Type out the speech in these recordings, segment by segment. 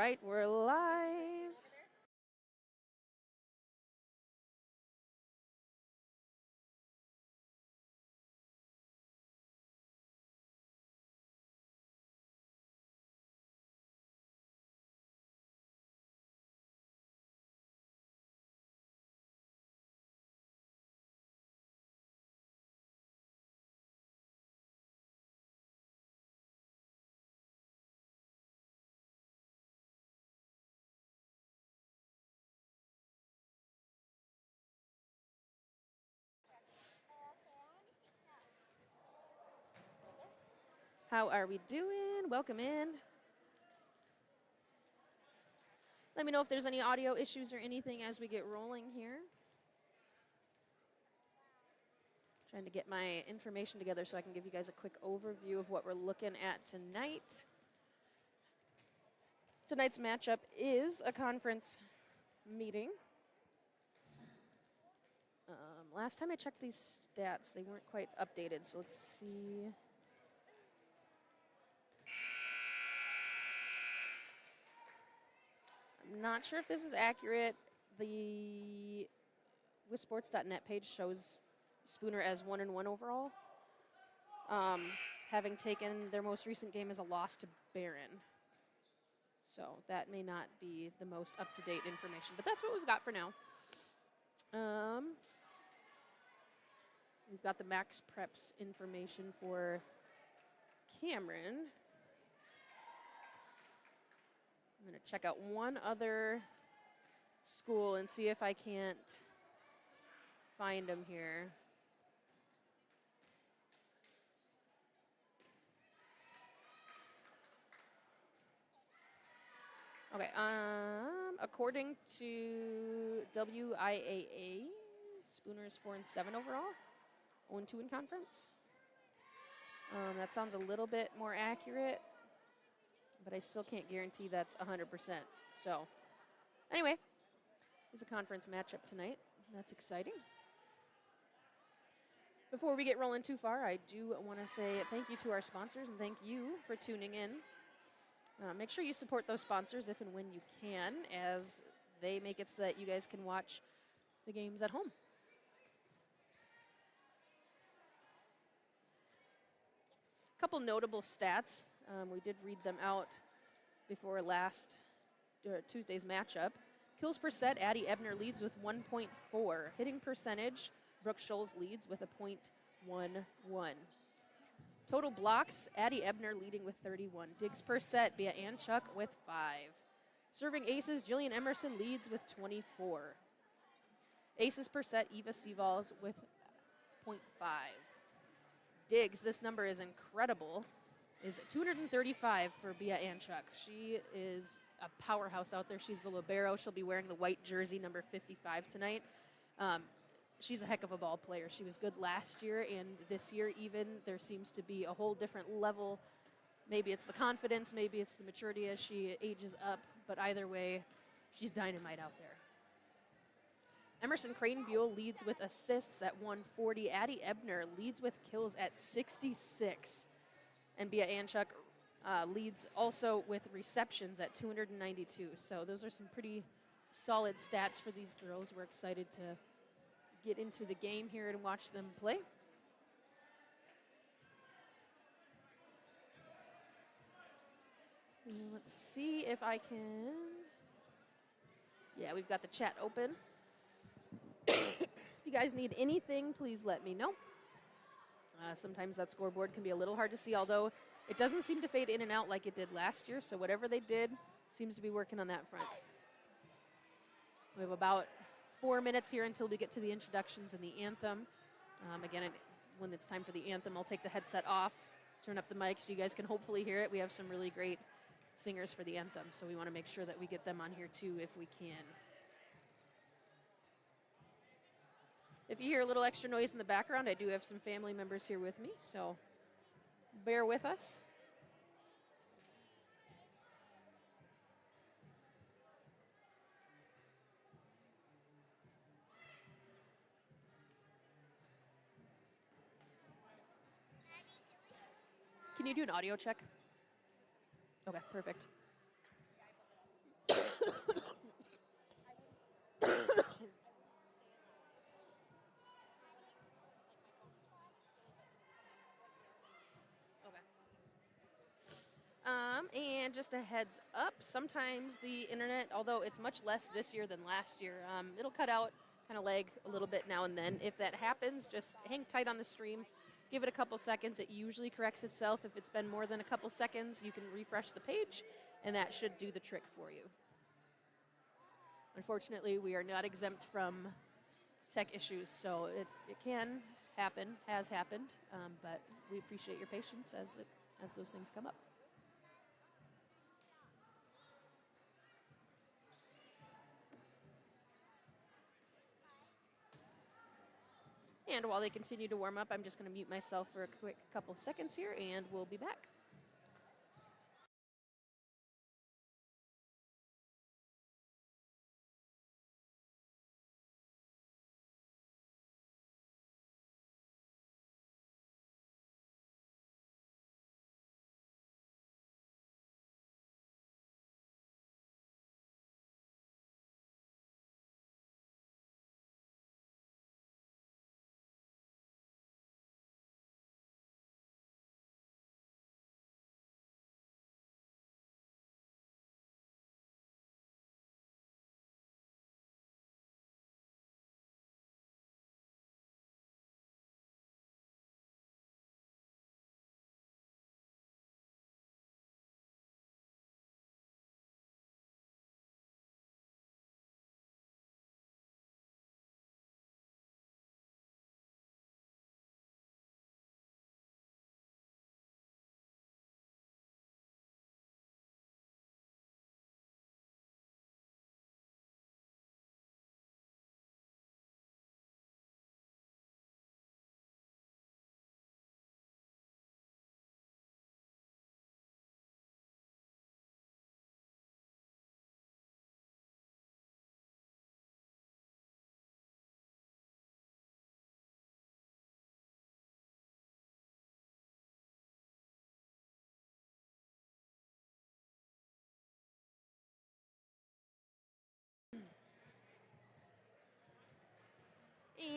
right, we're live. How are we doing? Welcome in. Let me know if there's any audio issues or anything as we get rolling here. Trying to get my information together so I can give you guys a quick overview of what we're looking at tonight. Tonight's matchup is a conference meeting. Last time I checked these stats, they weren't quite updated, so let's see. I'm not sure if this is accurate. The WithSports.net page shows Spooner as 1-1 overall, having taken their most recent game as a loss to Barron. So that may not be the most up-to-date information, but that's what we've got for now. We've got the Max Preps information for Cameron. I'm going to check out one other school and see if I can't find them here. Okay, according to WIAA, Spooner's 4-7 overall, 0-2 in conference. That sounds a little bit more accurate, but I still can't guarantee that's 100%. So, anyway, it's a conference matchup tonight. That's exciting. Before we get rolling too far, I do want to say thank you to our sponsors and thank you for tuning in. Make sure you support those sponsors if and when you can, as they make it so that you guys can watch the games at home. A couple notable stats. We did read them out before Tuesday's matchup. Kills per set, Addie Ebner leads with 1.4. Hitting percentage, Brooke Scholes leads with a .11. Total blocks, Addie Ebner leading with 31. Digs per set, Bea Anchuk with 5. Serving aces, Jillian Emerson leads with 24. Aces per set, Eva Seavalls with .5. Digs, this number is incredible, is 235 for Bea Anchuk. She is a powerhouse out there. She's the libero. She'll be wearing the white jersey, number 55 tonight. She's a heck of a ball player. She was good last year, and this year even, there seems to be a whole different level. Maybe it's the confidence, maybe it's the maturity as she ages up, but either way, she's dynamite out there. Emerson Crane-Buell leads with assists at 140. Addie Ebner leads with kills at 66. And Bea Anchuk leads also with receptions at 292. So those are some pretty solid stats for these girls. We're excited to get into the game here and watch them play. And let's see if I can. Yeah, we've got the chat open. If you guys need anything, please let me know. Sometimes that scoreboard can be a little hard to see, although it doesn't seem to fade in and out like it did last year. So whatever they did seems to be working on that front. We have about 4 minutes here until we get to the introductions and the anthem. Again, when it's time for the anthem, I'll take the headset off, turn up the mic so you guys can hopefully hear it. We have some really great singers for the anthem, so we want to make sure that we get them on here too if we can. If you hear a little extra noise in the background, I do have some family members here with me, so bear with us. Can you do an audio check? Okay, perfect. And just a heads up, sometimes the internet, although it's much less this year than last year, it'll cut out, kind of lag a little bit now and then. If that happens, just hang tight on the stream. Give it a couple seconds. It usually corrects itself. If it's been more than a couple seconds, you can refresh the page, and that should do the trick for you. Unfortunately, we are not exempt from tech issues, so it can happen, has happened, but we appreciate your patience as those things come up. And while they continue to warm up, I'm just going to mute myself for a quick couple seconds here, and we'll be back.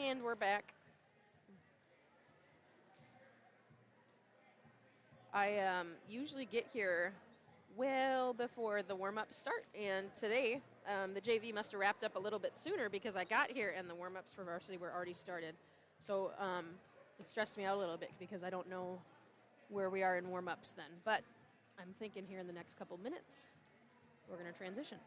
And we're back. I usually get here well before the warm-ups start, and today the JV must have wrapped up a little bit sooner because I got here and the warm-ups for varsity were already started. So it stressed me out a little bit because I don't know where we are in warm-ups then. But I'm thinking here in the next couple minutes we're going to transition.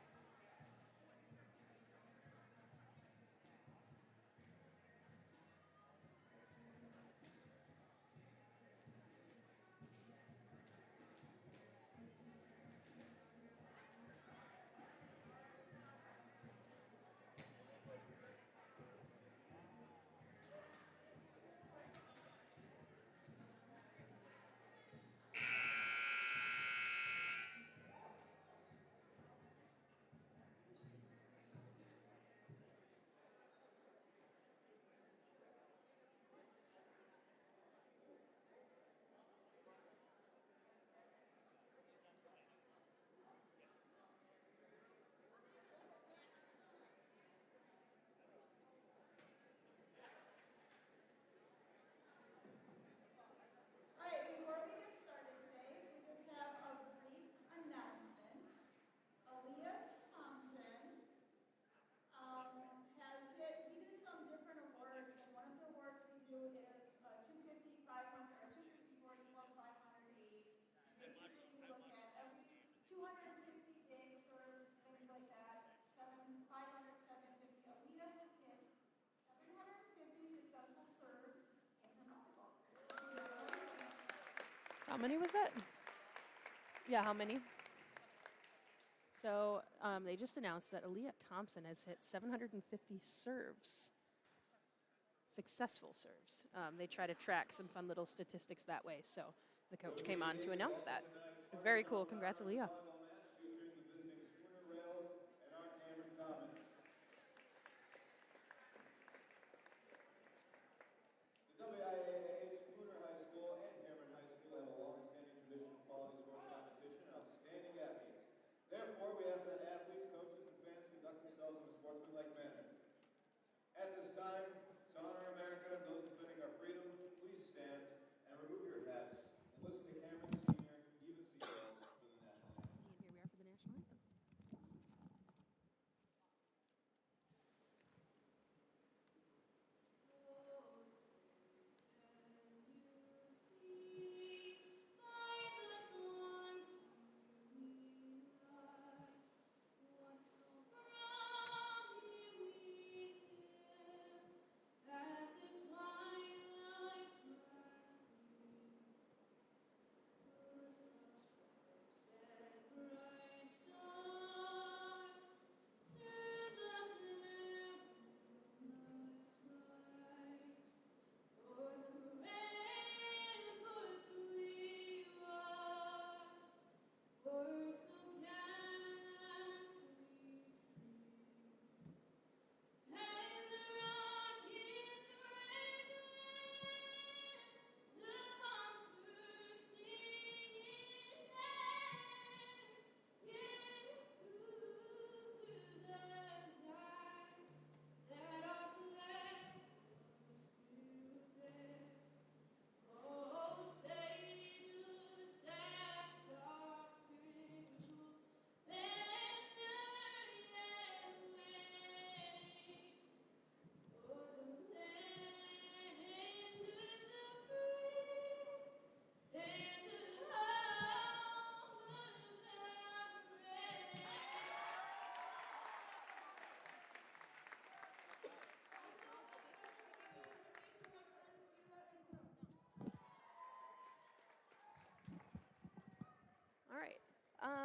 How many was that? Yeah, how many? So they just announced that Aaliyah Thompson has hit 750 serves, successful serves. They try to track some fun little statistics that way. So the coach came on to announce that. Very cool. Congrats, Aaliyah. Featuring the visiting Schooner Rails and our Cameron Comets. The WIAA, Schooner High School, and Cameron High School have a long-standing tradition of quality sports competition and outstanding athletes. Therefore, we ask that athletes, coaches, and fans conduct themselves in a sportsmanlike manner. At this time, to honor America and those defending our freedom, please stand and remove your hats and listen to Cameron Senior Eva Seawells for the national anthem.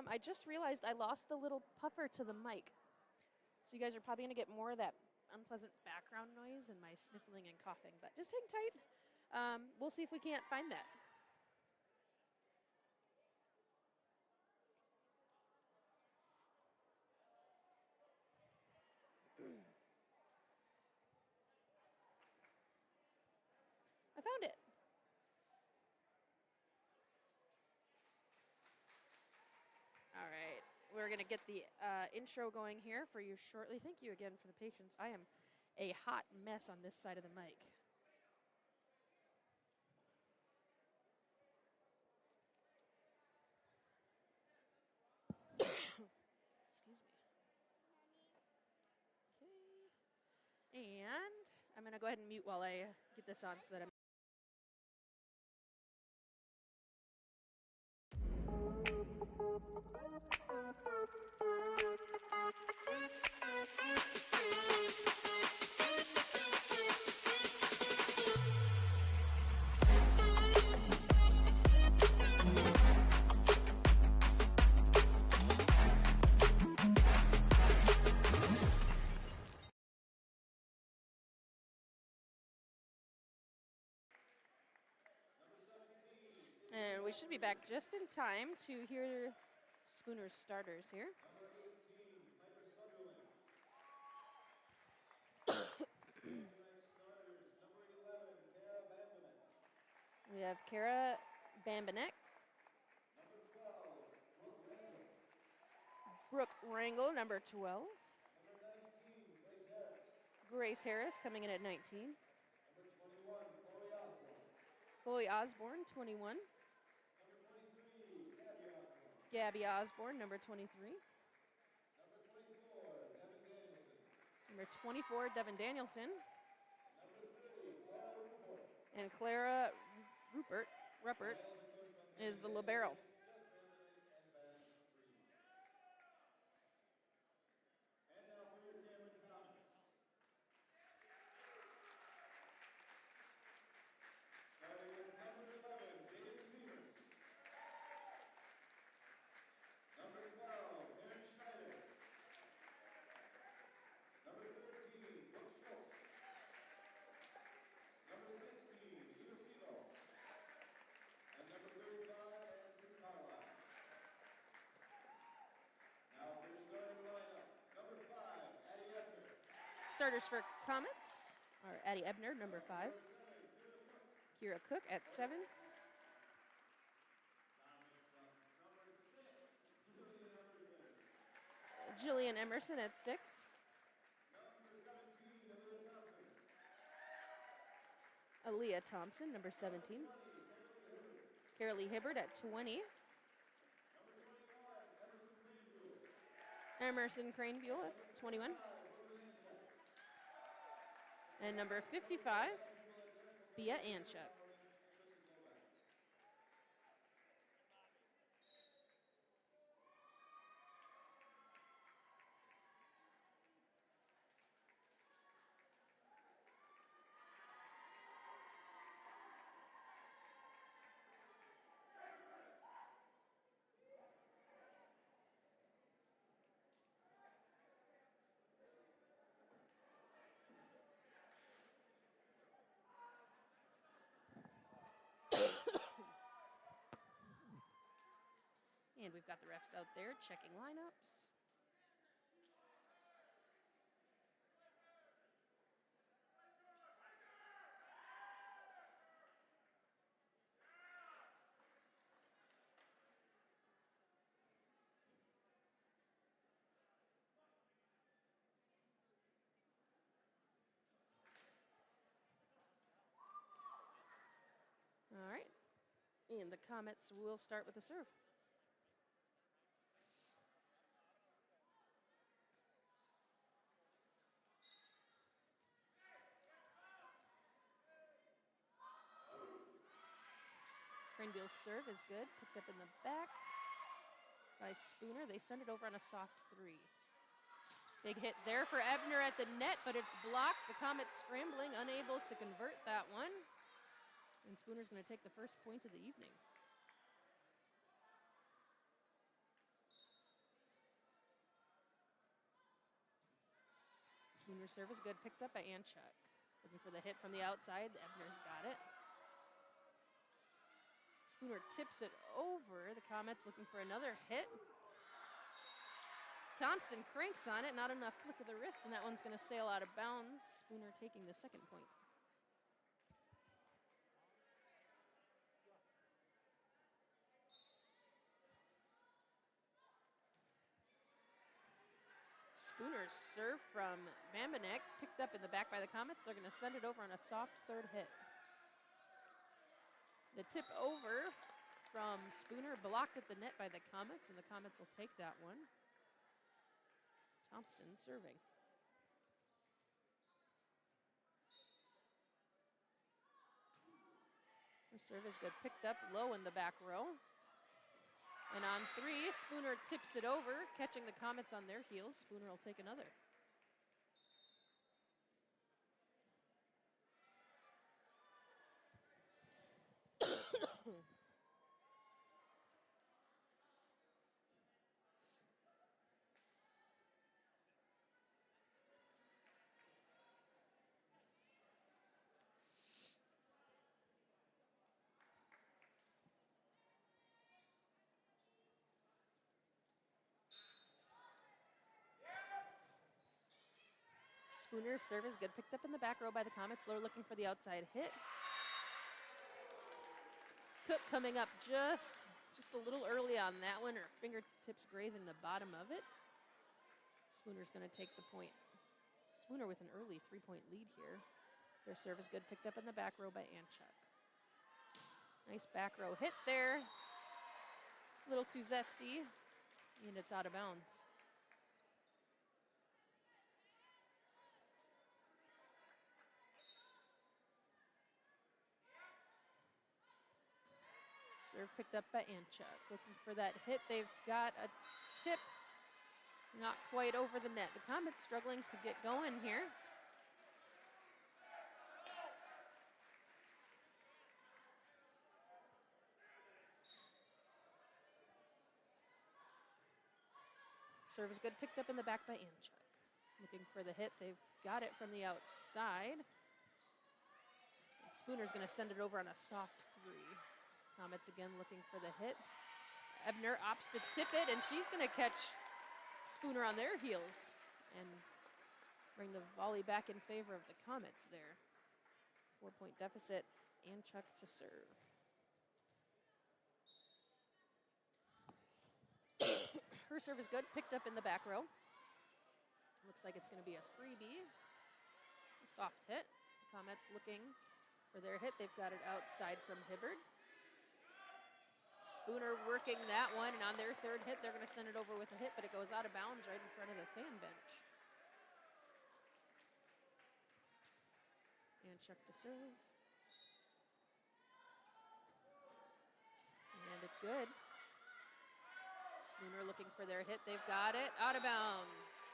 I just realized I lost the little puffer to the mic. So you guys are probably going to get more of that unpleasant background noise and my sniffling and coughing. But just hang tight. We'll see if we can't find that. I found it. All right. We're going to get the intro going here for you shortly. Thank you again for the patience. I am a hot mess on this side of the mic. Excuse me. Okay. And I'm going to go ahead and mute while I get this on so that I'm. And we should be back just in time to hear Spooner's starters here. We have Kara Bambanek. Brooke Rangel, number 12. Grace Harris coming in at 19. Chloe Osborne, 21. Gabby Osborne, number 23. Number 24, Devin Danielson. And Clara Ruppert is the libero. Starters for Comets are Addie Ebner, number 5. Kira Cook at 7. Jillian Emerson at 6. Aaliyah Thompson, number 17. Carolee Hibbert at 20. Emerson Cranebuell at 21. And number 55, Bia Anchuk. And we've got the refs out there checking lineups. All right. And the Comets will start with the serve. Cranebuell's serve is good. Picked up in the back by Spooner. They send it over on a soft 3. Big hit there for Ebner at the net, but it's blocked. The Comets scrambling, unable to convert that one. And Spooner's going to take the first point of the evening. Spooner's serve is good, picked up by Anchuk. Looking for the hit from the outside. Ebner's got it. Spooner tips it over. The Comets looking for another hit. Thompson cranks on it, not enough flick of the wrist, and that one's going to sail out of bounds. Spooner taking the second point. Spooner's serve from Bambanek, picked up in the back by the Comets. They're going to send it over on a soft third hit. The tip over from Spooner, blocked at the net by the Comets, and the Comets will take that one. Thompson serving. Her serve is good, picked up low in the back row. And on three, Spooner tips it over, catching the Comets on their heels. Spooner will take another. Spooner's serve is good, picked up in the back row by the Comets. They're looking for the outside hit. Cook coming up just a little early on that one. Her fingertips grazing the bottom of it. Spooner's going to take the point. Spooner with an early 3-point lead here. Their serve is good, picked up in the back row by Anchuk. Nice back row hit there. A little too zesty, and it's out of bounds. Serve picked up by Anchuk. Looking for that hit. They've got a tip. Not quite over the net. The Comets struggling to get going here. Serve is good. Picked up in the back by Anchuk. Looking for the hit. They've got it from the outside. And Spooner's going to send it over on a soft three. Comets again looking for the hit. Ebner opts to tip it, and she's going to catch Spooner on their heels and bring the volley back in favor of the Comets there. 4-point deficit. Anchuk to serve. Her serve is good, picked up in the back row. Looks like it's going to be a freebie. A soft hit. The Comets looking for their hit. They've got it outside from Hibbard. Spooner working that one, and on their third hit, they're going to send it over with a hit, but it goes out of bounds right in front of the fan bench. Anchuk to serve. And it's good. Spooner looking for their hit. They've got it. Out of bounds.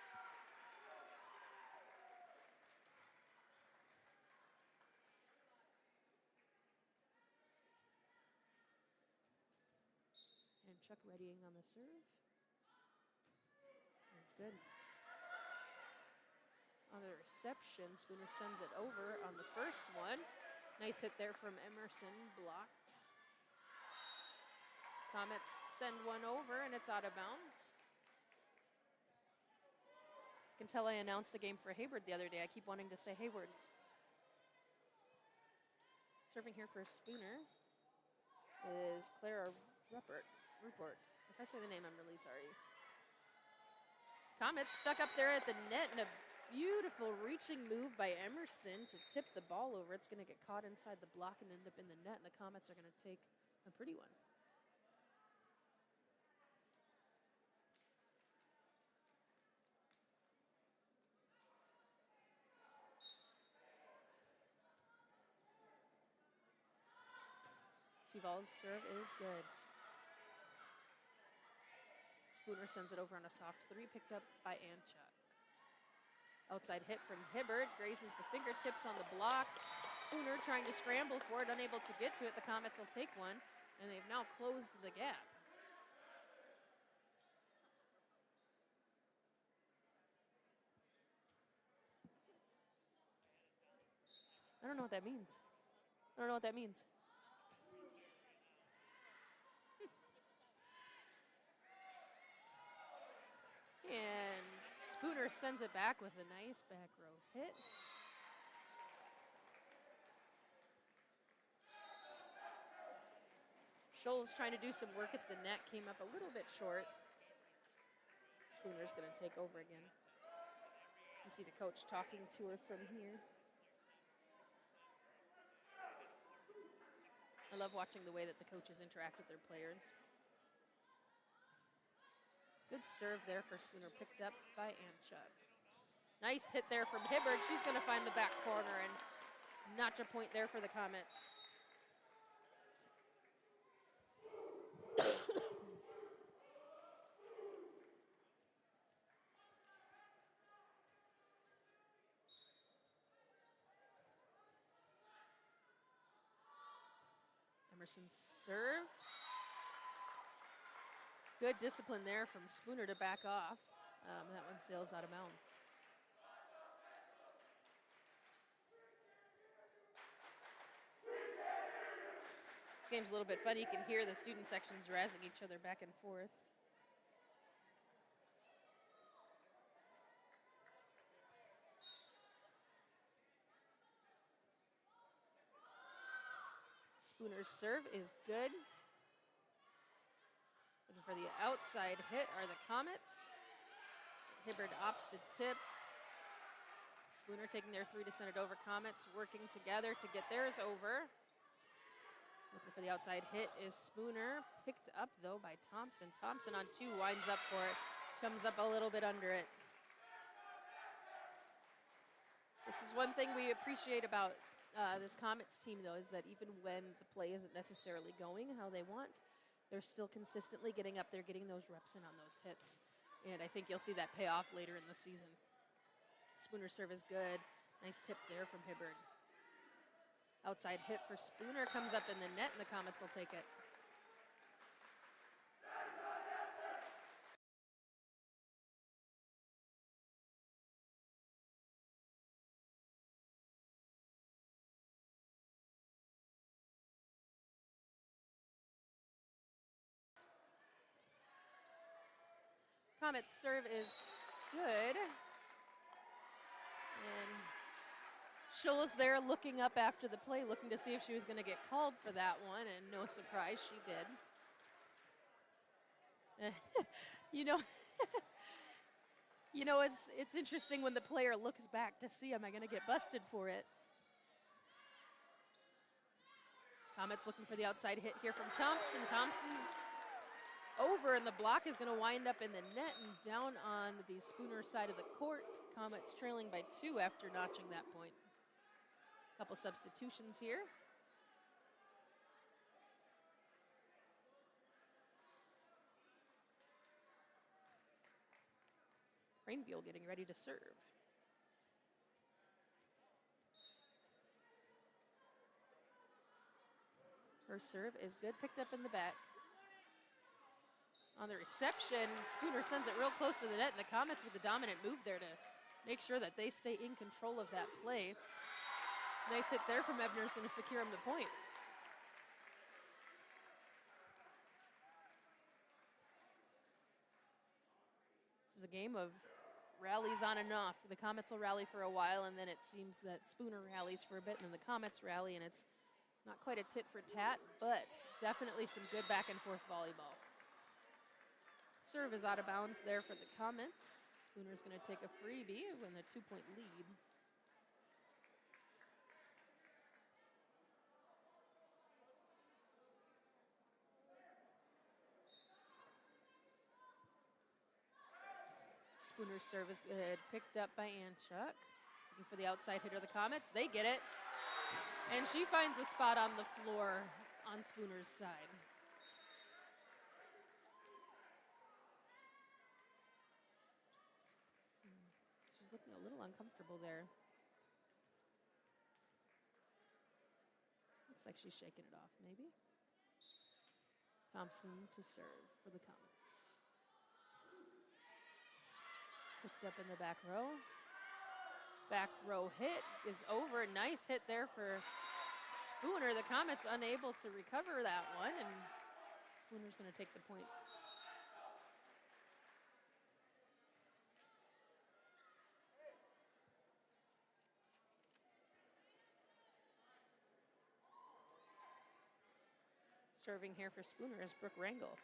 Anchuk readying on the serve. That's good. On the reception, Spooner sends it over on the first one. Nice hit there from Emerson, blocked. Comets send one over, and it's out of bounds. You can tell I announced a game for Hayward the other day. I keep wanting to say Hayward. Serving here for Spooner is Clara Rupert. If I say the name, I'm really sorry. Comets stuck up there at the net, and a beautiful reaching move by Emerson to tip the ball over. It's going to get caught inside the block and end up in the net, and the Comets are going to take a pretty one. Seaval's serve is good. Spooner sends it over on a soft three, picked up by Anchuk. Outside hit from Hibbard, grazes the fingertips on the block. Spooner trying to scramble for it, unable to get to it. The Comets will take one, and they've now closed the gap. I don't know what that means. I don't know what that means. And Spooner sends it back with a nice back row hit. Scholl's trying to do some work at the net, came up a little bit short. Spooner's going to take over again. You can see the coach talking to her from here. I love watching the way that the coaches interact with their players. Good serve there for Spooner, picked up by Amchuk. Nice hit there from Hibbard. She's going to find the back corner and notch a point there for the Comets. Emerson's serve. Good discipline there from Spooner to back off. That one sails out of bounds. This game's a little bit funny. You can hear the student sections razzing each other back and forth. Spooner's serve is good. Looking for the outside hit are the Comets. Hibbard opts to tip. Spooner taking their three to send it over. Comets working together to get theirs over. Looking for the outside hit is Spooner. Picked up, though, by Thompson. Thompson on two, winds up for it. Comes up a little bit under it. This is one thing we appreciate about this Comets team, though, is that even when the play isn't necessarily going how they want, they're still consistently getting up there, getting those reps in on those hits. And I think you'll see that pay off later in the season. Spooner's serve is good. Nice tip there from Hibbard. Outside hit for Spooner comes up in the net, and the Comets will take it. Comets serve is good. And Scholl's there looking up after the play, looking to see if she was going to get called for that one, and no surprise, she did. you know, it's interesting when the player looks back to see, am I going to get busted for it? Comets looking for the outside hit here from Thompson. Thompson's over, and the block is going to wind up in the net and down on the Spooner side of the court. Comets trailing by 2 after notching that point. Couple substitutions here. Rainbeal getting ready to serve. Her serve is good, picked up in the back. On the reception, Spooner sends it real close to the net, and the Comets with the dominant move there to make sure that they stay in control of that play. Nice hit there from Ebner is going to secure him the point. This is a game of rallies on and off. The Comets will rally for a while, and then it seems that Spooner rallies for a bit, and then the Comets rally, and it's not quite a tit for tat, but definitely some good back and forth volleyball. Serve is out of bounds there for the Comets. Spooner's going to take a freebie with a 2-point lead. Spooner's serve is good, picked up by Amchuk. Looking for the outside hitter of the Comets. They get it. And she finds a spot on the floor on Spooner's side. She's looking a little uncomfortable there. Looks like she's shaking it off, maybe. Thompson to serve for the Comets. Picked up in the back row. Back row hit is over. Nice hit there for Spooner. The Comets unable to recover that one, and Spooner's going to take the point. Serving here for Spooner is Brooke Rangel.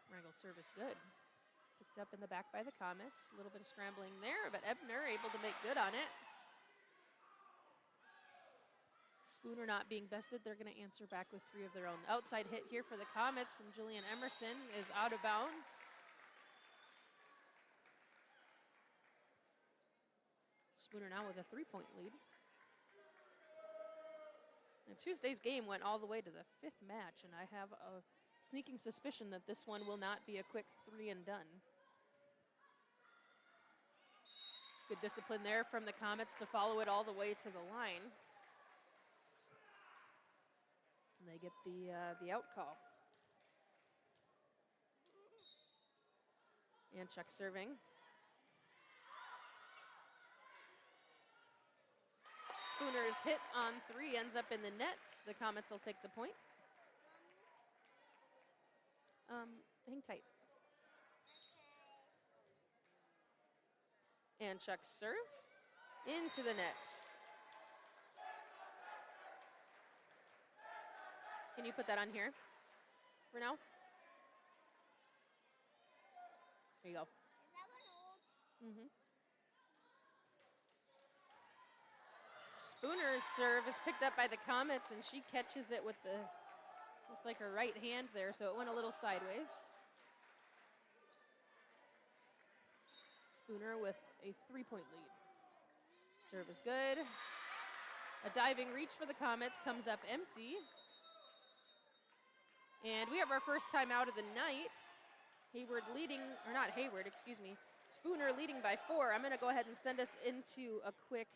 Rangel's service good. Picked up in the back by the Comets. A little bit of scrambling there, but Ebner able to make good on it. Spooner not being bested, they're going to answer back with 3 of their own. Outside hit here for the Comets from Jillian Emerson is out of bounds. Spooner now with a 3-point lead. And Tuesday's game went all the way to the 5th match, and I have a sneaking suspicion that this one will not be a quick 3 and done. Good discipline there from the Comets to follow it all the way to the line. And they get the out call. And Chuck serving. Spooner's hit on 3 ends up in the net. The Comets will take the point. Hang tight. And Chuck's serve into the net. Can you put that on here for now? There you go. Mm-hmm. Spooner's serve is picked up by the Comets, and she catches it with the, looks like her right hand there, so it went a little sideways. Spooner with a 3-point lead. Serve is good. A diving reach for the Comets comes up empty. And we have our first time out of the night. Hayward leading, or not Hayward, excuse me. Spooner leading by 4. I'm going to go ahead and send us into a quick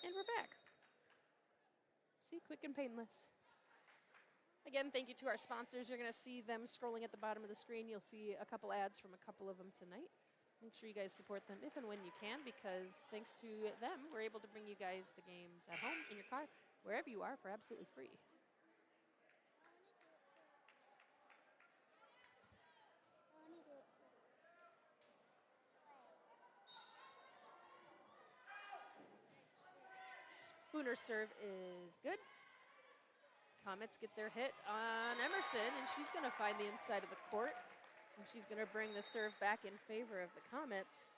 and we're back. See, quick and painless. Again, thank you to our sponsors. You're going to see them scrolling at the bottom of the screen. You'll see a couple ads from a couple of them tonight. Make sure you guys support them if and when you can, because thanks to them, we're able to bring you guys the games at home, in your car, wherever you are, for absolutely free. Spooner's serve is good. Comets get their hit on Emerson, and she's going to find the inside of the court. And she's going to bring the serve back in favor of the Comets.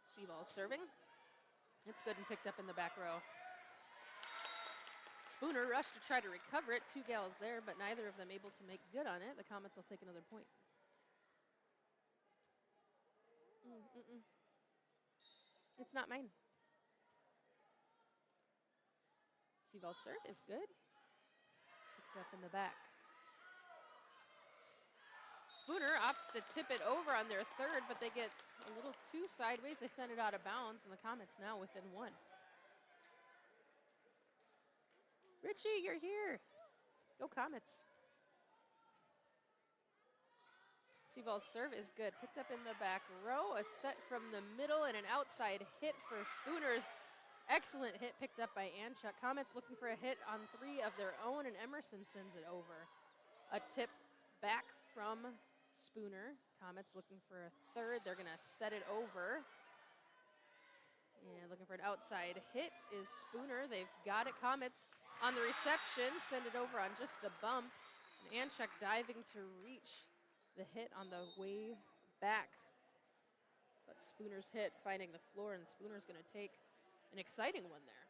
Seaball serving. It's good and picked up in the back row. Spooner rushed to try to recover it. 2 gals there, but neither of them able to make good on it. The Comets will take another point. It's not mine. Seaball's serve is good. Picked up in the back. Spooner opts to tip it over on their 3rd, but they get a little too sideways. They send it out of bounds, and the Comets now within 1. Richie, you're here. Go Comets. Seaball's serve is good. Picked up in the back row. A set from the middle and an outside hit for Spooner's. Excellent hit picked up by Anchuk. Comets looking for a hit on 3 of their own, and Emerson sends it over. A tip back from Spooner. Comets looking for a third. They're going to set it over. And looking for an outside hit is Spooner. They've got it. Comets on the reception. Send it over on just the bump. And Anchuk diving to reach the hit on the way back. But Spooner's hit finding the floor, and Spooner's going to take an exciting one there.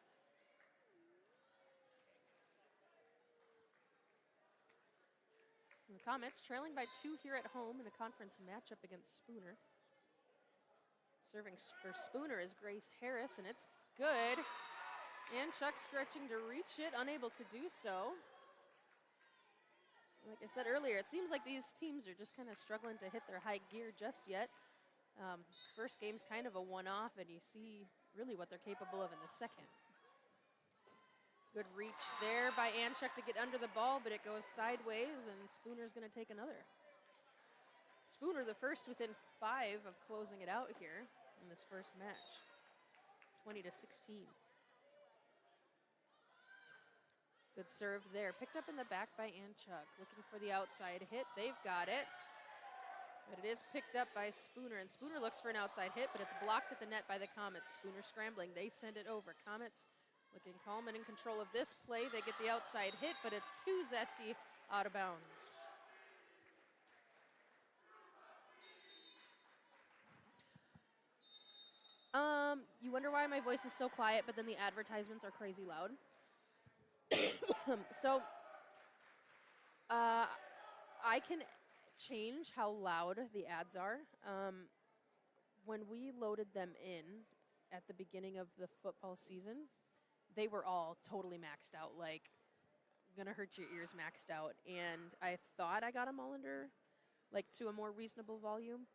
And the Comets trailing by 2 here at home in a conference matchup against Spooner. Serving for Spooner is Grace Harris, and it's good. And Chuck stretching to reach it, unable to do so. Like I said earlier, it seems like these teams are just kind of struggling to hit their high gear just yet. First game's kind of a one-off, and you see really what they're capable of in the second. Good reach there by Anchuk to get under the ball, but it goes sideways, and Spooner's going to take another. Spooner the first within 5 of closing it out here in this first match, 20-16. Good serve there, picked up in the back by Anchuk, looking for the outside hit. They've got it, but it is picked up by Spooner, and Spooner looks for an outside hit, but it's blocked at the net by the Comets. Spooner scrambling, they send it over. Comets looking calm and in control of this play. They get the outside hit, but it's too zesty, out of bounds. You wonder why my voice is so quiet, but then the advertisements are crazy loud. So, I can change how loud the ads are. When we loaded them in at the beginning of the football season, they were all totally maxed out, like gonna hurt your ears maxed out. And I thought I got them all under, like, to a more reasonable volume.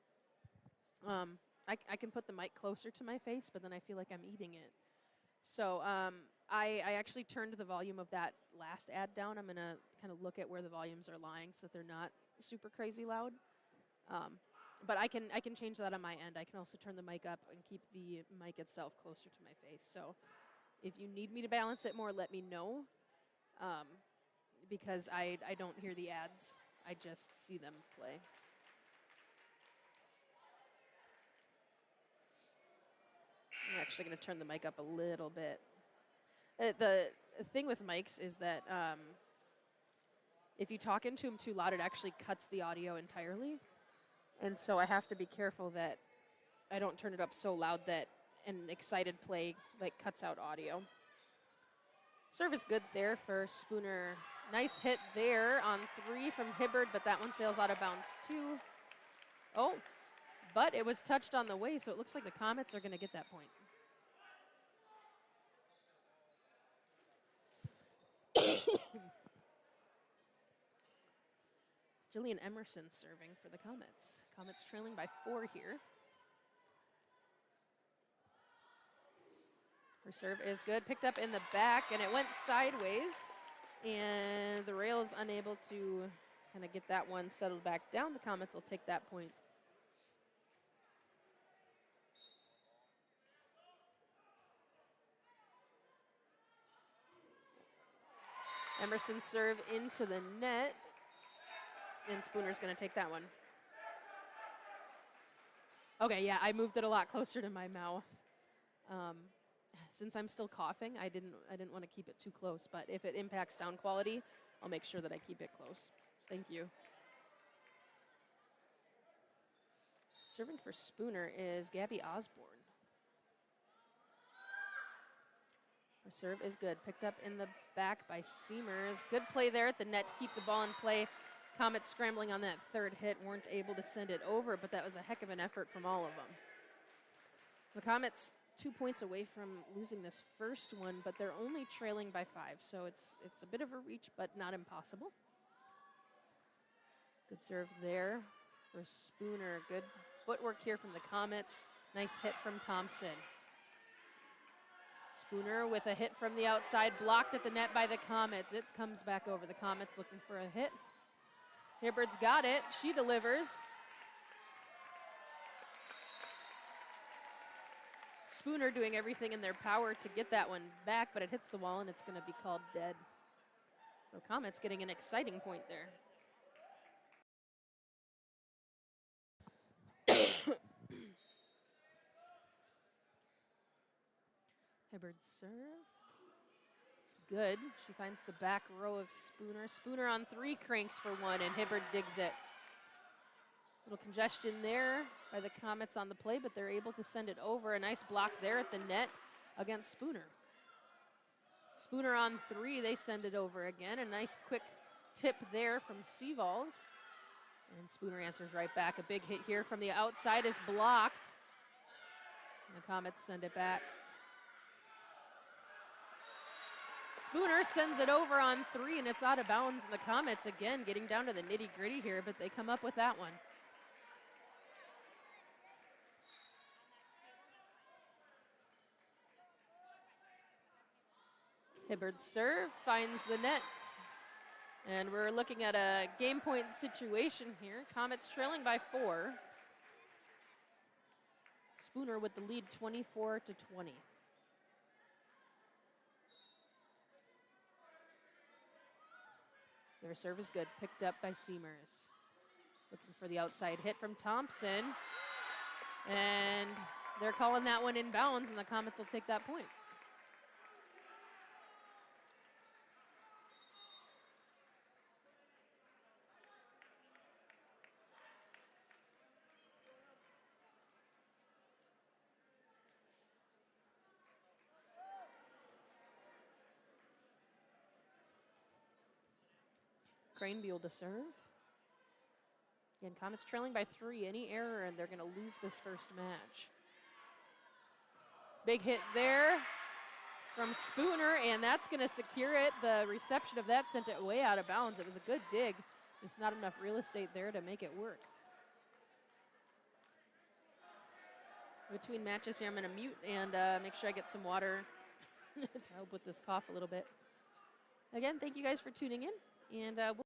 I can put the mic closer to my face, but then I feel like I'm eating it. So I actually turned the volume of that last ad down. I'm gonna kind of look at where the volumes are lying so that they're not super crazy loud. But I can change that on my end. I can also turn the mic up and keep the mic itself closer to my face. So if you need me to balance it more, let me know. Because I don't hear the ads. I just see them play. I'm actually going to turn the mic up a little bit. The thing with mics is that if you talk into them too loud, it actually cuts the audio entirely. And so I have to be careful that I don't turn it up so loud that an excited play cuts out audio. Serve is good there for Spooner. Nice hit there on 3 from Hibbard, but that one sails out of bounds too. Oh, but it was touched on the way, so it looks like the Comets are going to get that point. Jillian Emerson serving for the Comets. Comets trailing by 4 here. Her serve is good. Picked up in the back, and it went sideways. And the rail's unable to kind of get that one settled back down. The Comets will take that point. Emerson's serve into the net. And Spooner's going to take that one. Okay, yeah, I moved it a lot closer to my mouth. Since I'm still coughing, I didn't want to keep it too close, but if it impacts sound quality, I'll make sure that I keep it close. Thank you. Serving for Spooner is Gabby Osborne. Her serve is good. Picked up in the back by Seamers. Good play there at the net to keep the ball in play. Comets scrambling on that third hit, weren't able to send it over, but that was a heck of an effort from all of them. The Comets 2 points away from losing this first one, but they're only trailing by 5, so it's a bit of a reach, but not impossible. Good serve there for Spooner. Good footwork here from the Comets. Nice hit from Thompson. Spooner with a hit from the outside, blocked at the net by the Comets. It comes back over. The Comets looking for a hit. Hibbard's got it. She delivers. Spooner doing everything in their power to get that one back, but it hits the wall and it's going to be called dead. So Comets getting an exciting point there. Hibbard's serve. It's good. She finds the back row of Spooner. Spooner on 3, cranks for 1, and Hibbard digs it. Little congestion there by the Comets on the play, but they're able to send it over. A nice block there at the net against Spooner. Spooner on 3, they send it over again. A nice quick tip there from Seavalls. And Spooner answers right back. A big hit here from the outside is blocked. And the Comets send it back. Spooner sends it over on 3, and it's out of bounds. And the Comets, again, getting down to the nitty-gritty here, but they come up with that one. Hibbard's serve finds the net. And we're looking at a game point situation here. Comets trailing by 4. Spooner with the lead 24-20. Their serve is good, picked up by Seamers. Looking for the outside hit from Thompson. And they're calling that one inbounds, and the Comets will take that point. Cranebeal to serve. Again, Comets trailing by 3. Any error, and they're going to lose this first match. Big hit there from Spooner, and that's going to secure it. The reception of that sent it way out of bounds. It was a good dig. Just not enough real estate there to make it work. Between matches here, I'm going to mute and make sure I get some water to help with this cough a little bit. Again, thank you guys for tuning in, and we'll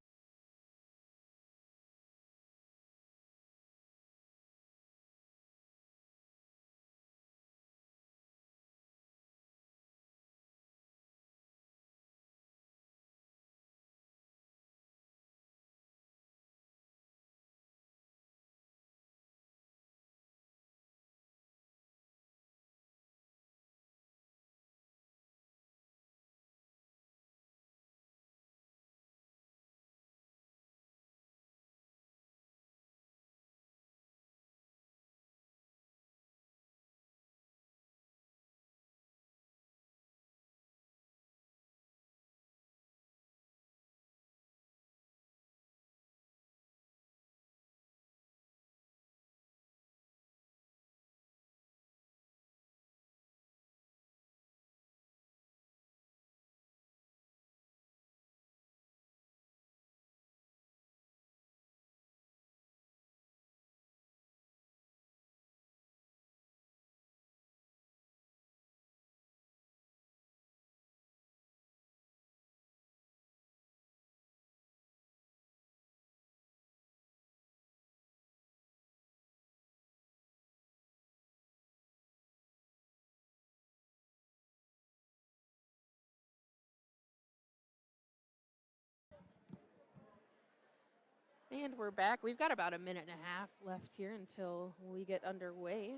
And we're back. We've got about a minute and a half left here until we get underway.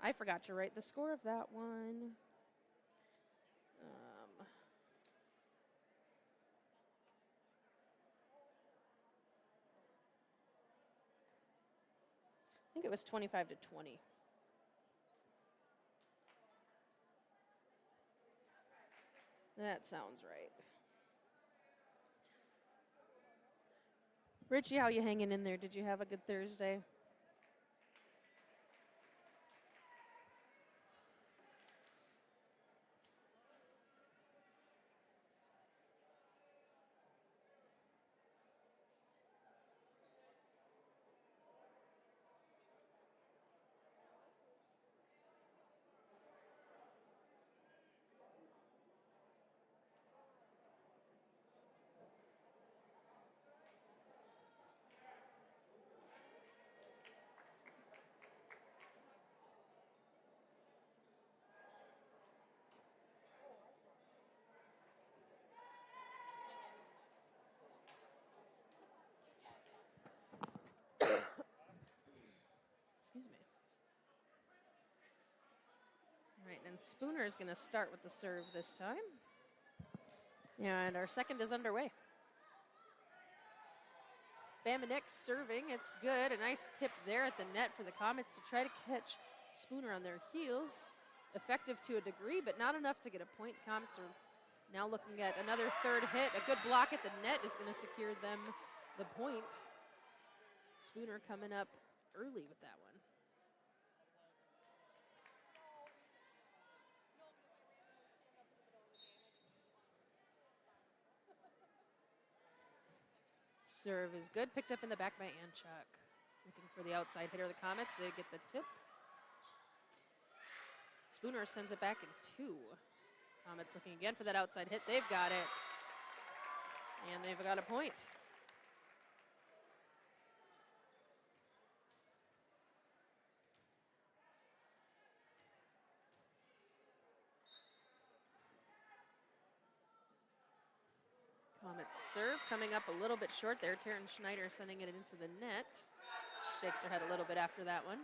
I forgot to write the score of that one. I think it was 25-20. That sounds right. Richie, how you hanging in there? Did you have a good Thursday? right, and Spooner is going to start with the serve this time. And our second is underway. Bamanek serving, it's good. A nice tip there at the net for the Comets to try to catch Spooner on their heels. Effective to a degree, but not enough to get a point. Comets are now looking at another third hit. A good block at the net is going to secure them the point. Spooner coming up early with that one. Serve is good, picked up in the back by Anchuk. Looking for the outside hitter of the Comets, they get the tip. Spooner sends it back in 2. Comets looking again for that outside hit, they've got it. And they've got a point. Comets serve coming up a little bit short there. Taryn Schneider sending it into the net. Shakes her head a little bit after that one.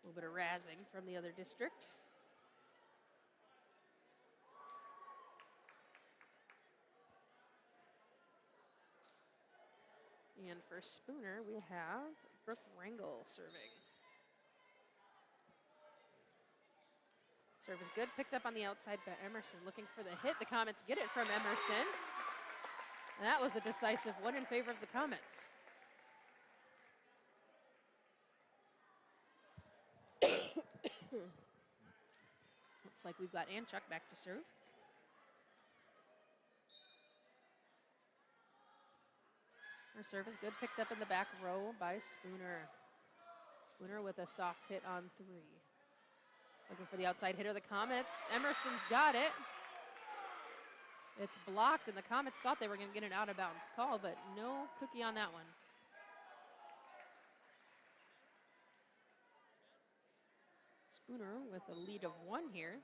A little bit of razzing from the other district. And for Spooner, we have Brooke Rangel serving. Serve is good, picked up on the outside by Emerson. Looking for the hit, the Comets get it from Emerson. And that was a decisive one in favor of the Comets. Looks like we've got Anchuk back to serve. Her serve is good, picked up in the back row by Spooner. Spooner with a soft hit on 3. Looking for the outside hitter of the Comets. Emerson's got it. It's blocked, and the Comets thought they were going to get an out-of-bounds call, but no cookie on that one. Spooner with a lead of 1 here.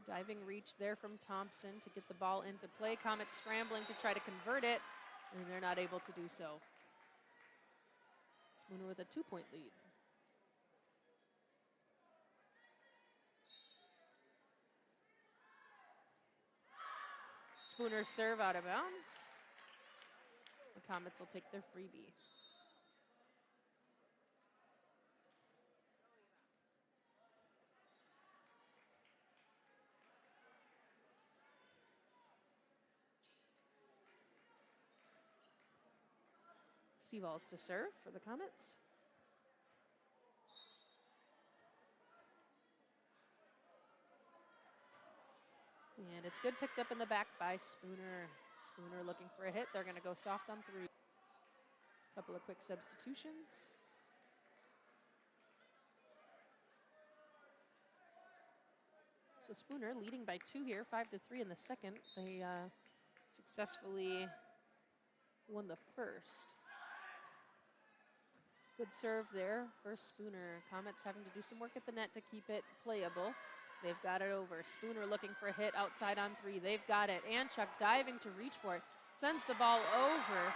Diving reach there from Thompson to get the ball into play. Comets scrambling to try to convert it, and they're not able to do so. Spooner with a 2-point lead. Spooner's serve out of bounds. The Comets will take their freebie. Seavalls to serve for the Comets. And it's good, picked up in the back by Spooner. Spooner looking for a hit. They're going to go soft on 3. Couple of quick substitutions. So Spooner leading by 2 here, 5-3 in the second. They successfully won the first. Good serve there for Spooner. Comets having to do some work at the net to keep it playable. They've got it over. Spooner looking for a hit outside on 3. They've got it. Anchuk diving to reach for it. Sends the ball over.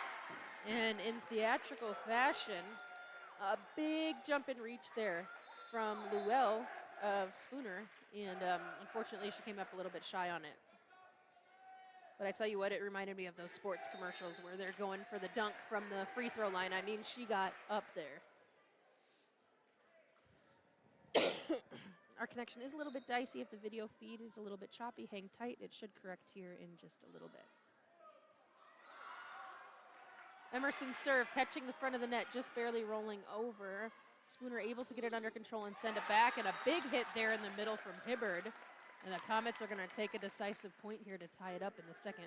And in theatrical fashion, a big jump and reach there from Llewell of Spooner. And unfortunately, she came up a little bit shy on it. But I tell you what, it reminded me of those sports commercials where they're going for the dunk from the free throw line. I mean, she got up there. Our connection is a little bit dicey. If the video feed is a little bit choppy, hang tight. It should correct here in just a little bit. Emerson's serve, catching the front of the net, just barely rolling over. Spooner able to get it under control and send it back, and a big hit there in the middle from Hibbard. And the Comets are going to take a decisive point here to tie it up in the second.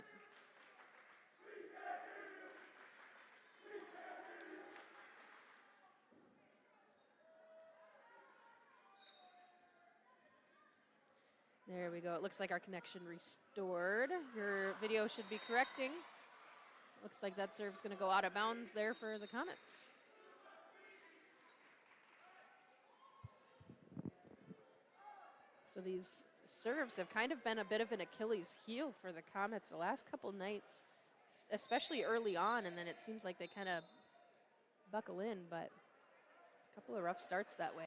There we go. It looks like our connection restored. Your video should be correcting. Looks like that serve's going to go out of bounds there for the Comets. So these serves have kind of been a bit of an Achilles heel for the Comets the last couple nights, especially early on, and then it seems like they kind of buckle in, but a couple of rough starts that way.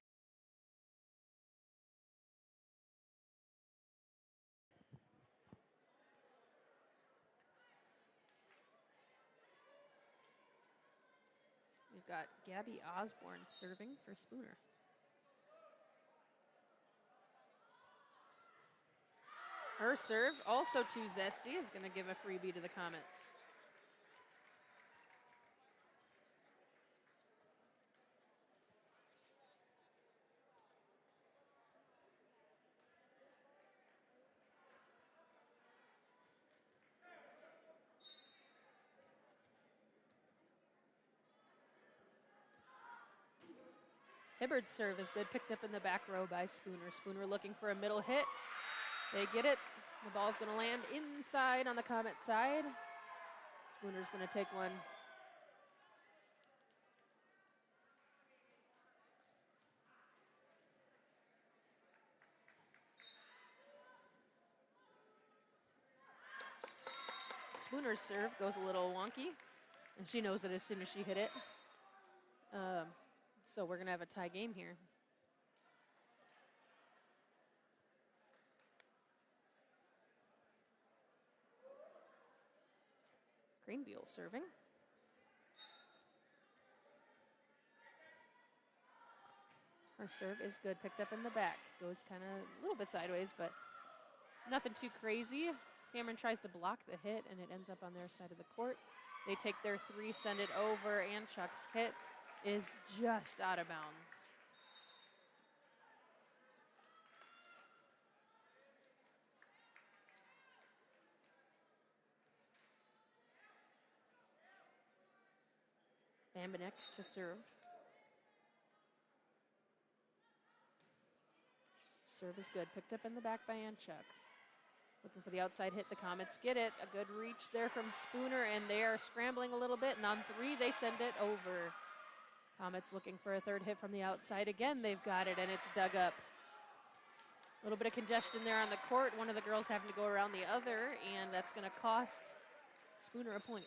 We've got Gabby Osborne serving for Spooner. Her serve, also too zesty, is going to give a freebie to the Comets. Hibbard's serve is good, picked up in the back row by Spooner. Spooner looking for a middle hit. They get it. The ball's going to land inside on the Comet side. Spooner's going to take one. Spooner's serve goes a little wonky, and she knows it as soon as she hit it. So we're going to have a tie game here. Greenbeal serving. Her serve is good, picked up in the back. Goes kind of a little bit sideways, but nothing too crazy. Cameron tries to block the hit, and it ends up on their side of the court. They take their three, send it over, and Chuck's hit is just out of bounds. Bambinek to serve. Serve is good, picked up in the back by Anchuk. Looking for the outside hit, the Comets get it. A good reach there from Spooner, and they are scrambling a little bit, and on three, they send it over. Comets looking for a third hit from the outside. Again, they've got it, and it's dug up. A little bit of congestion there on the court. One of the girls having to go around the other, and that's going to cost Spooner a point.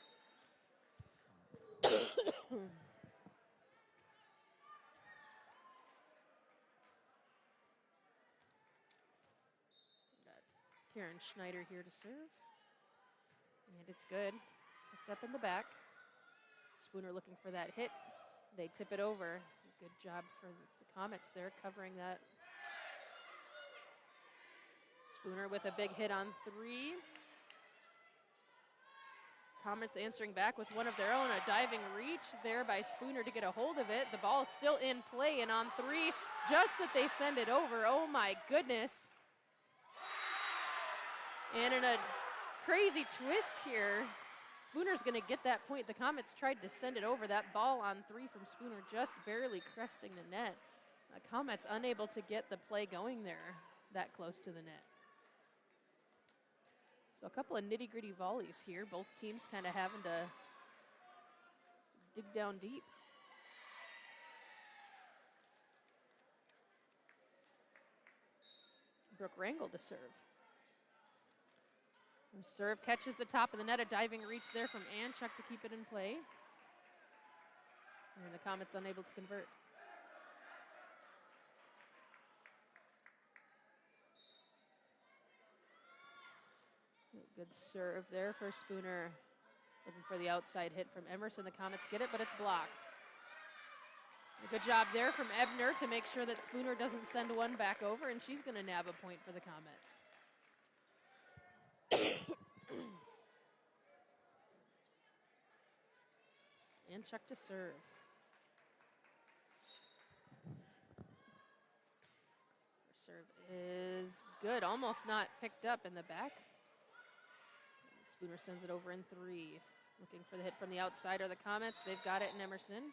Karen Schneider here to serve. And it's good. Picked up in the back. Spooner looking for that hit. They tip it over. Good job for the Comets there covering that. Spooner with a big hit on three. Comets answering back with one of their own. A diving reach there by Spooner to get a hold of it. The ball is still in play, and on three, just that they send it over. Oh my goodness. And in a crazy twist here, Spooner's going to get that point. The Comets tried to send it over. That ball on three from Spooner just barely cresting the net. The Comets unable to get the play going there that close to the net. So a couple of nitty-gritty volleys here. Both teams kind of having to dig down deep. Brooke Rangel to serve. Her serve catches the top of the net. A diving reach there from Anchuk to keep it in play. And the Comets unable to convert. Good serve there for Spooner. Looking for the outside hit from Emerson. The Comets get it, but it's blocked. A good job there from Ebner to make sure that Spooner doesn't send one back over, and she's going to nab a point for the Comets. And Chuck to serve. Her serve is good, almost not picked up in the back. Spooner sends it over in three. Looking for the hit from the outside are the Comets. They've got it in Emerson.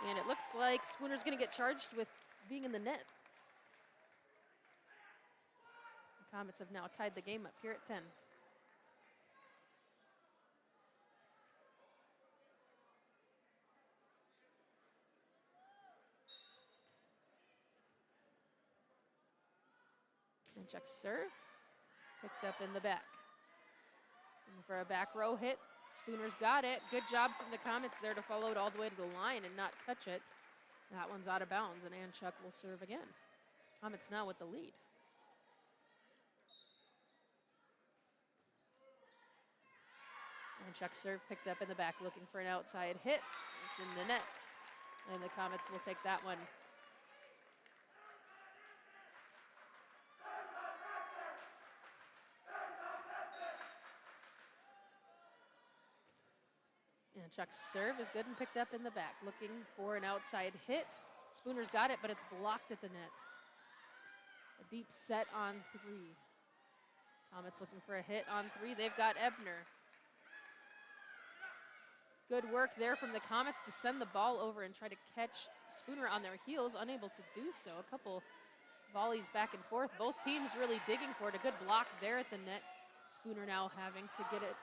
And it looks like Spooner's going to get charged with being in the net. The Comets have now tied the game up here at 10. And Chuck serve. Picked up in the back. And for a back row hit, Spooner's got it. Good job from the Comets there to follow it all the way to the line and not touch it. That one's out of bounds, and Anchuk will serve again. Comets now with the lead. Anchuk serve picked up in the back, looking for an outside hit. It's in the net, and the Comets will take that one. Anchuk's serve is good and picked up in the back, looking for an outside hit. Spooner's got it, but it's blocked at the net. A deep set on 3. Comets looking for a hit on 3. They've got Ebner. Good work there from the Comets to send the ball over and try to catch Spooner on their heels, unable to do so. A couple volleys back and forth. Both teams really digging for it. A good block there at the net. Spooner now having to get it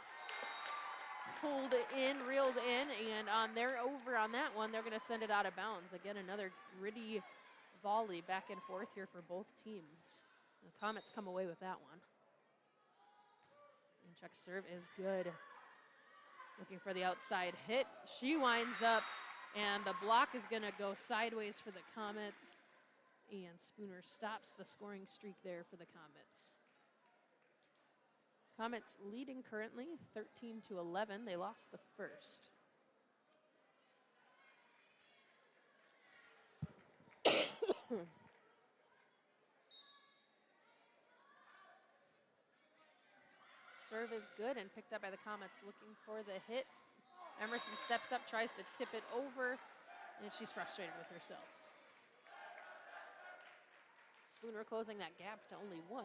pulled in, reeled in, and on their over on that one, they're going to send it out of bounds. Again, another gritty volley back and forth here for both teams. The Comets come away with that one. Anchuk's serve is good. Looking for the outside hit. She winds up, and the block is going to go sideways for the Comets, and Spooner stops the scoring streak there for the Comets. Comets leading currently 13-11. They lost the first. Serve is good and picked up by the Comets, looking for the hit. Emerson steps up, tries to tip it over, and she's frustrated with herself. Spooner closing that gap to only 1.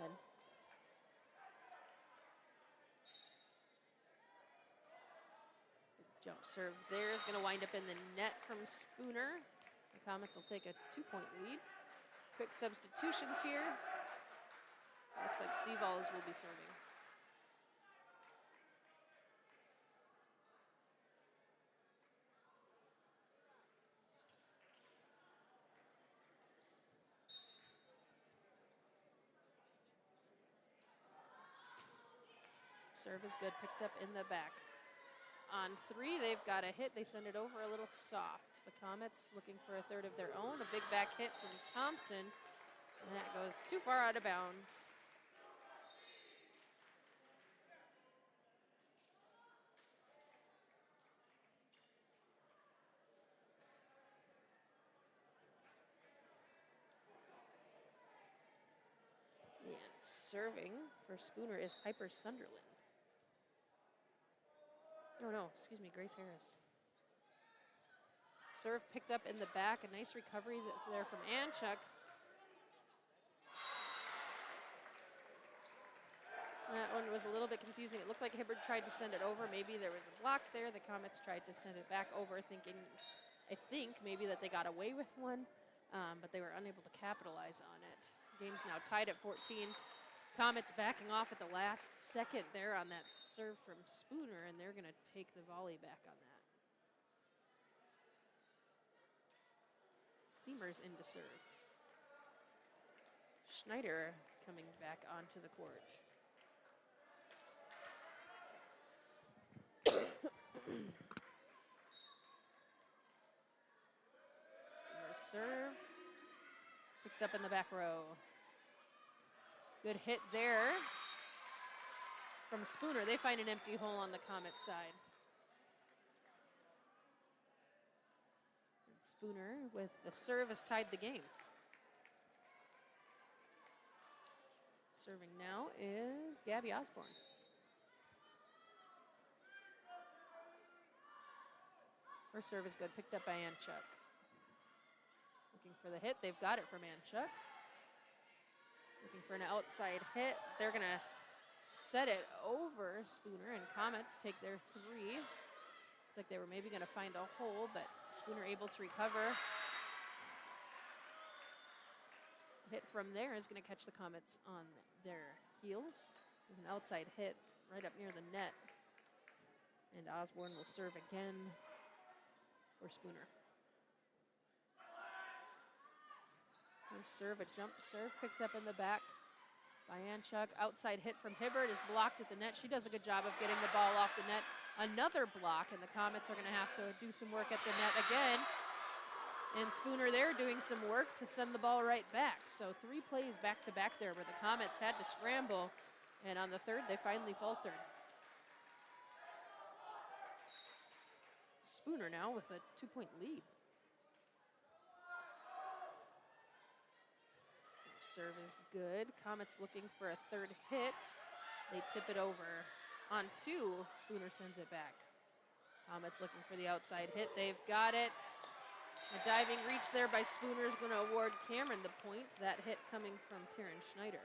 Jump serve there is going to wind up in the net from Spooner. The Comets will take a 2-point lead. Quick substitutions here. Looks like Seavalls will be serving. Serve is good, picked up in the back. On 3, they've got a hit. They send it over a little soft. The Comets looking for a third of their own. A big back hit from Thompson, and that goes too far out of bounds. And serving for Spooner is Piper Sunderland. No, excuse me, Grace Harris. Serve picked up in the back. A nice recovery there from Anchuk. That one was a little bit confusing. It looked like Hibbard tried to send it over. Maybe there was a block there. The Comets tried to send it back over, thinking, I think, maybe that they got away with one, but they were unable to capitalize on it. Game's now tied at 14. Comets backing off at the last second there on that serve from Spooner, and they're going to take the volley back on that. Seamers in to serve. Schneider coming back onto the court. Seamers serve. Picked up in the back row. Good hit there from Spooner. They find an empty hole on the Comets side. And Spooner with the serve has tied the game. Serving now is Gabby Osborne. Her serve is good, picked up by Anchuk. Looking for the hit. They've got it from Anchuk. Looking for an outside hit. They're going to set it over Spooner, and Comets take their 3. Looks like they were maybe going to find a hole, but Spooner able to recover. Hit from there is going to catch the Comets on their heels. There's an outside hit right up near the net. And Osborne will serve again for Spooner. Serve, a jump serve picked up in the back by Anchuk. Outside hit from Hibbard is blocked at the net. She does a good job of getting the ball off the net. Another block, and the Comets are going to have to do some work at the net again. And Spooner there doing some work to send the ball right back. So 3 plays back-to-back there where the Comets had to scramble, and on the third, they finally faltered. Spooner now with a 2-point lead. Serve is good. Comets looking for a third hit. They tip it over on 2. Spooner sends it back. Comets looking for the outside hit. They've got it. A diving reach there by Spooner is going to award Cameron the point. That hit coming from Taryn Schneider.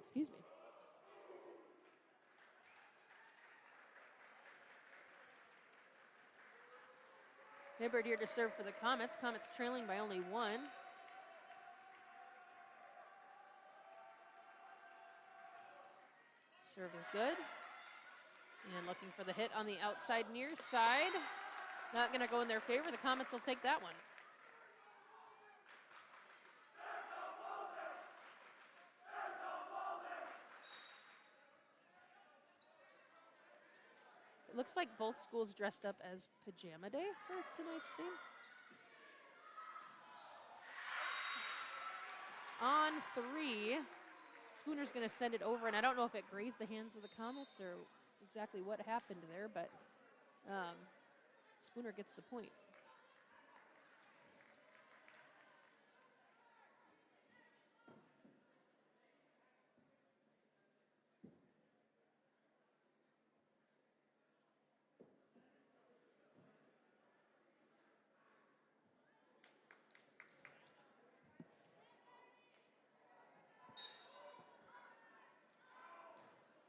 Excuse me. Hibbert here to serve for the Comets. Comets trailing by only 1. Serve is good. And looking for the hit on the outside near side. Not going to go in their favor. The Comets will take that one. It looks like both schools dressed up as pajama day for tonight's theme. On 3, Spooner's going to send it over, and I don't know if it grazed the hands of the Comets or exactly what happened there, but Spooner gets the point.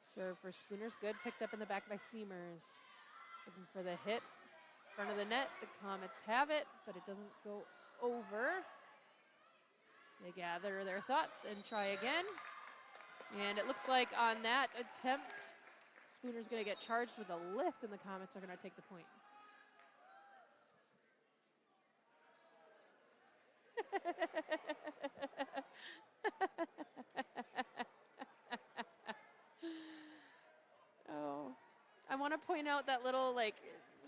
Serve for Spooner's good. Picked up in the back by Seamers. Looking for the hit. Front of the net. The Comets have it, but it doesn't go over. They gather their thoughts and try again. And it looks like on that attempt, Spooner's going to get charged with a lift, and the Comets are going to take the point. Oh, I want to point out that little,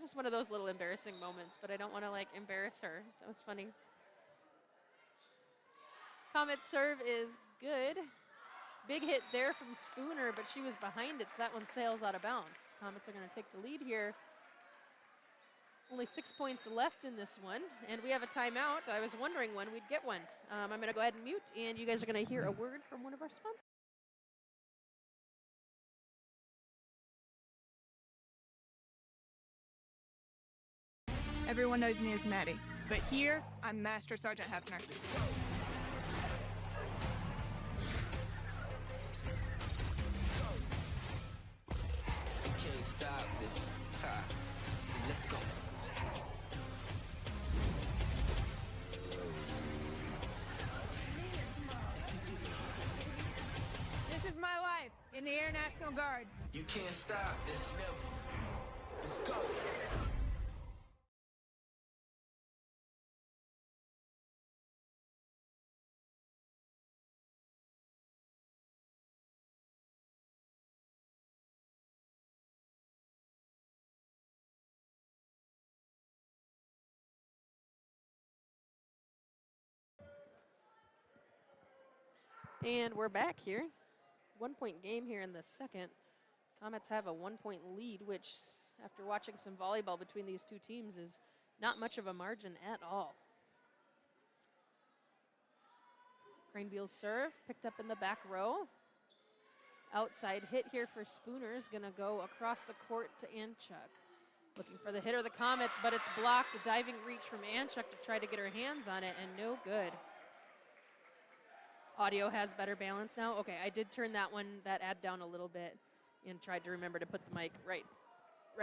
just one of those little embarrassing moments, but I don't want to, embarrass her. That was funny. Comet's serve is good. Big hit there from Spooner, but she was behind it, so that one sails out of bounds. Comets are going to take the lead here. Only 6 points left in this one, and we have a timeout. I was wondering when we'd get one. I'm going to go ahead and mute, and you guys are going to hear a word from one of our sponsors. Everyone knows me as Maddie, but here, I'm Master Sergeant Hefner. Can't stop this. Ha. So let's go. This is my life in the Air National Guard. You can't stop this. Never. Let's go. And we're back here. 1 point game here in the second. Comets have a 1 point lead, which, after watching some volleyball between these two teams, is not much of a margin at all. Cranebeal's serve, picked up in the back row. Outside hit here for Spooner is going to go across the court to Anchuk. Looking for the hit of the Comets, but it's blocked. A diving reach from Anchuk to try to get her hands on it, and no good. Audio has better balance now. Okay, I did turn that ad down a little bit and tried to remember to put the mic right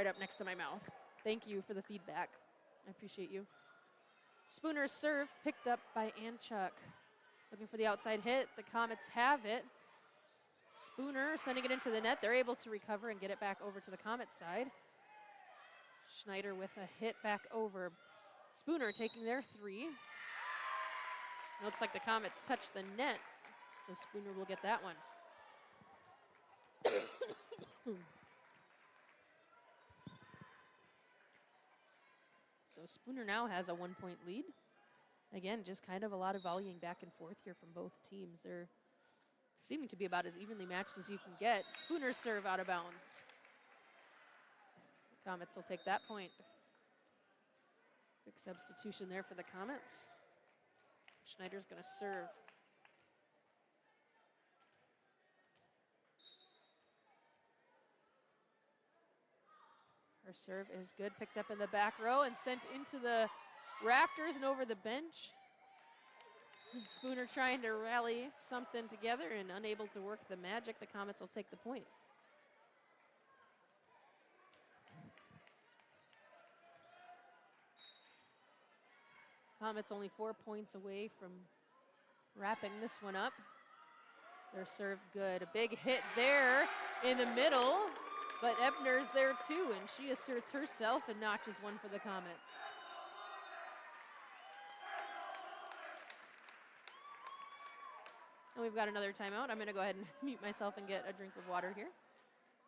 up next to my mouth. Thank you for the feedback. I appreciate you. Spooner's serve picked up by Anchuk. Looking for the outside hit. The Comets have it. Spooner sending it into the net. They're able to recover and get it back over to the Comets side. Schneider with a hit back over. Spooner taking their 3. It looks like the Comets touched the net, so Spooner will get that one. So Spooner now has a 1-point lead. Again, just kind of a lot of volleying back and forth here from both teams. They're seeming to be about as evenly matched as you can get. Spooner's serve out of bounds. Comets will take that point. Quick substitution there for the Comets. Schneider's going to serve. Her serve is good, picked up in the back row and sent into the rafters and over the bench. Spooner trying to rally something together and unable to work the magic. The Comets will take the point. Comets only 4 points away from wrapping this one up. Their serve good. A big hit there in the middle, but Ebner's there too, and she asserts herself and notches one for the Comets. And we've got another timeout. I'm going to go ahead and mute myself and get a drink of water here.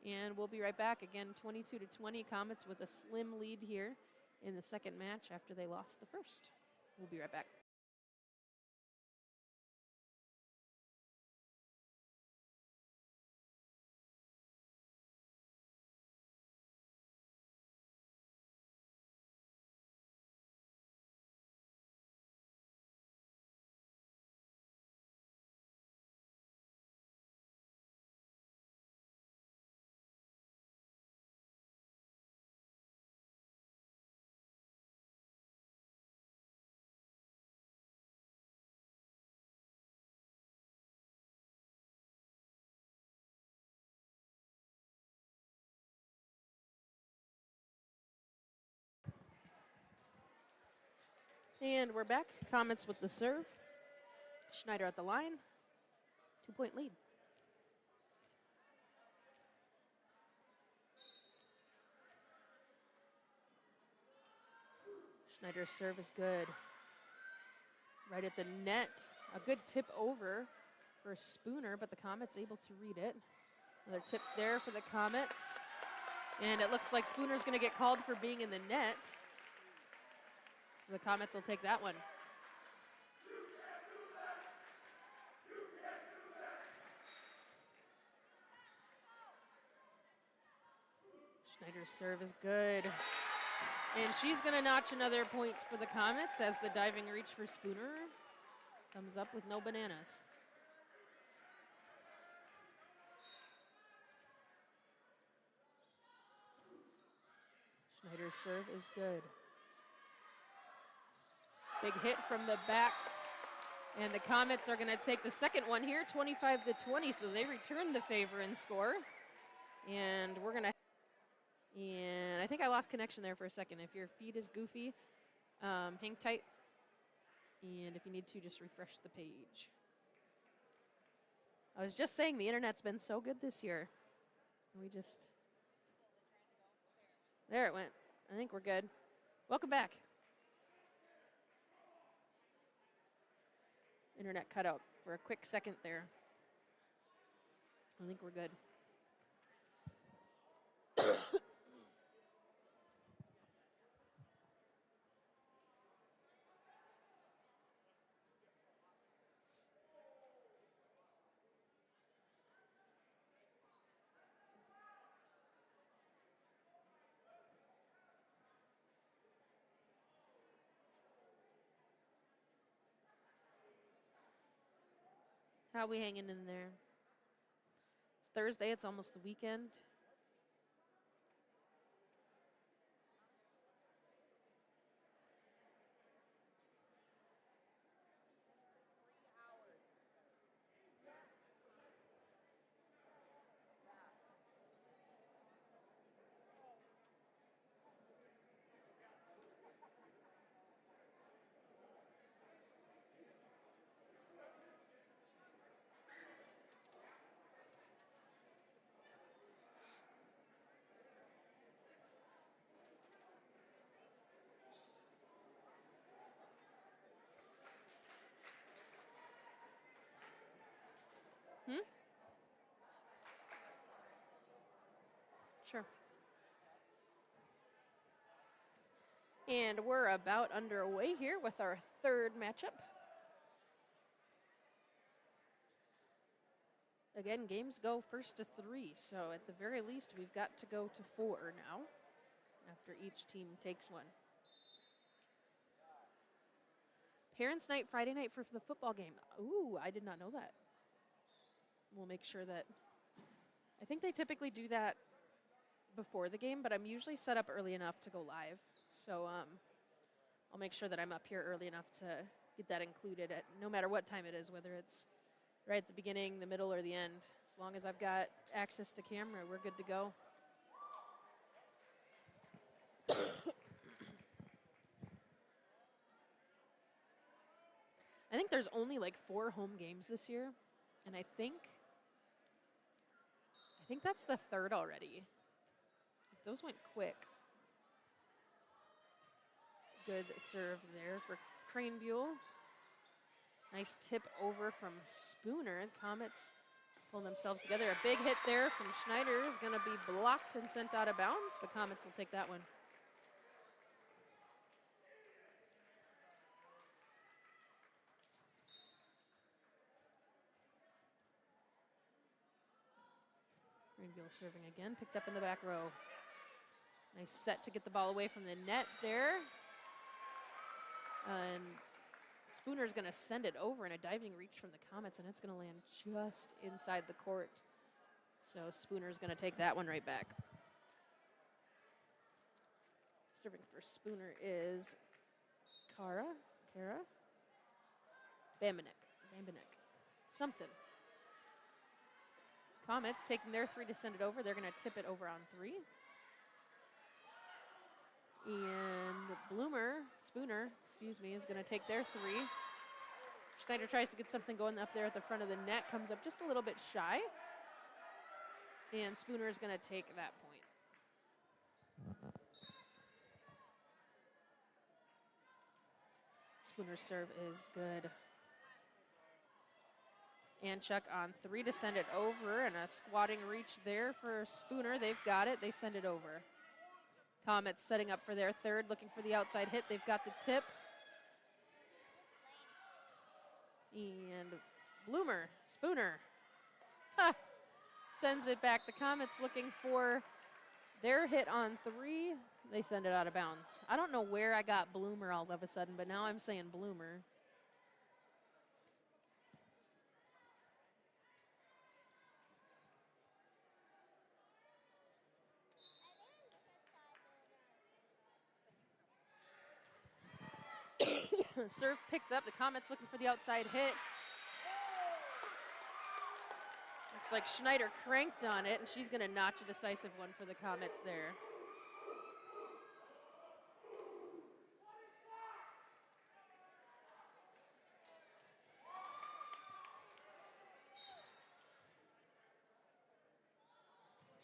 And we'll be right back. Again, 22-20, Comets with a slim lead here in the second match after they lost the first. We'll be right back. And we're back. Comets with the serve. Schneider at the line. 2-point lead. Schneider's serve is good. Right at the net. A good tip over for Spooner, but the Comets able to read it. Another tip there for the Comets. And it looks like Spooner's going to get called for being in the net. So the Comets will take that one. Schneider's serve is good. And she's going to notch another point for the Comets as the diving reach for Spooner comes up with no bananas. Schneider's serve is good. Big hit from the back. And the Comets are going to take the second one here, 25-20, so they return the favor and score. And we're going to... And I think I lost connection there for a second. If your feed is goofy, hang tight. And if you need to, just refresh the page. I was just saying the internet's been so good this year. We just... There it went. I think we're good. Welcome back. Internet cut out for a quick second there. I think we're good. How we hanging in there? It's Thursday, it's almost the weekend. Sure. And we're about underway here with our third matchup. Again, games go first to 3, so at the very least, we've got to go to 4 now after each team takes one. Parents' night Friday night for the football game. Ooh, I did not know that. We'll make sure that, I think they typically do that before the game, but I'm usually set up early enough to go live. So I'll make sure that I'm up here early enough to get that included at no matter what time it is, whether it's right at the beginning, the middle, or the end. As long as I've got access to camera, we're good to go. I think there's only like 4 home games this year, and I think that's the 3rd already. Those went quick. Good serve there for Crane Buell. Nice tip over from Spooner. Comets pull themselves together. A big hit there from Schneider is going to be blocked and sent out of bounds. The Comets will take that one. Greenville serving again, picked up in the back row. Nice set to get the ball away from the net there. And Spooner's going to send it over in a diving reach from the Comets, and it's going to land just inside the court. So Spooner's going to take that one right back. Serving for Spooner is Kara Bambinek, something. Comets taking their 3 to send it over. They're going to tip it over on 3. And Spooner, is going to take their 3. Schneider tries to get something going up there at the front of the net, comes up just a little bit shy. And Spooner is going to take that point. Spooner's serve is good. Anchuk on 3 to send it over, and a squatting reach there for Spooner. They've got it. They send it over. Comets setting up for their 3rd, looking for the outside hit. They've got the tip. And Spooner, sends it back. The Comets looking for their hit on 3. They send it out of bounds. I don't know where I got Bloomer all of a sudden, but now I'm saying Bloomer. Serve picked up. The Comets looking for the outside hit. Looks like Schneider cranked on it, and she's going to notch a decisive one for the Comets there.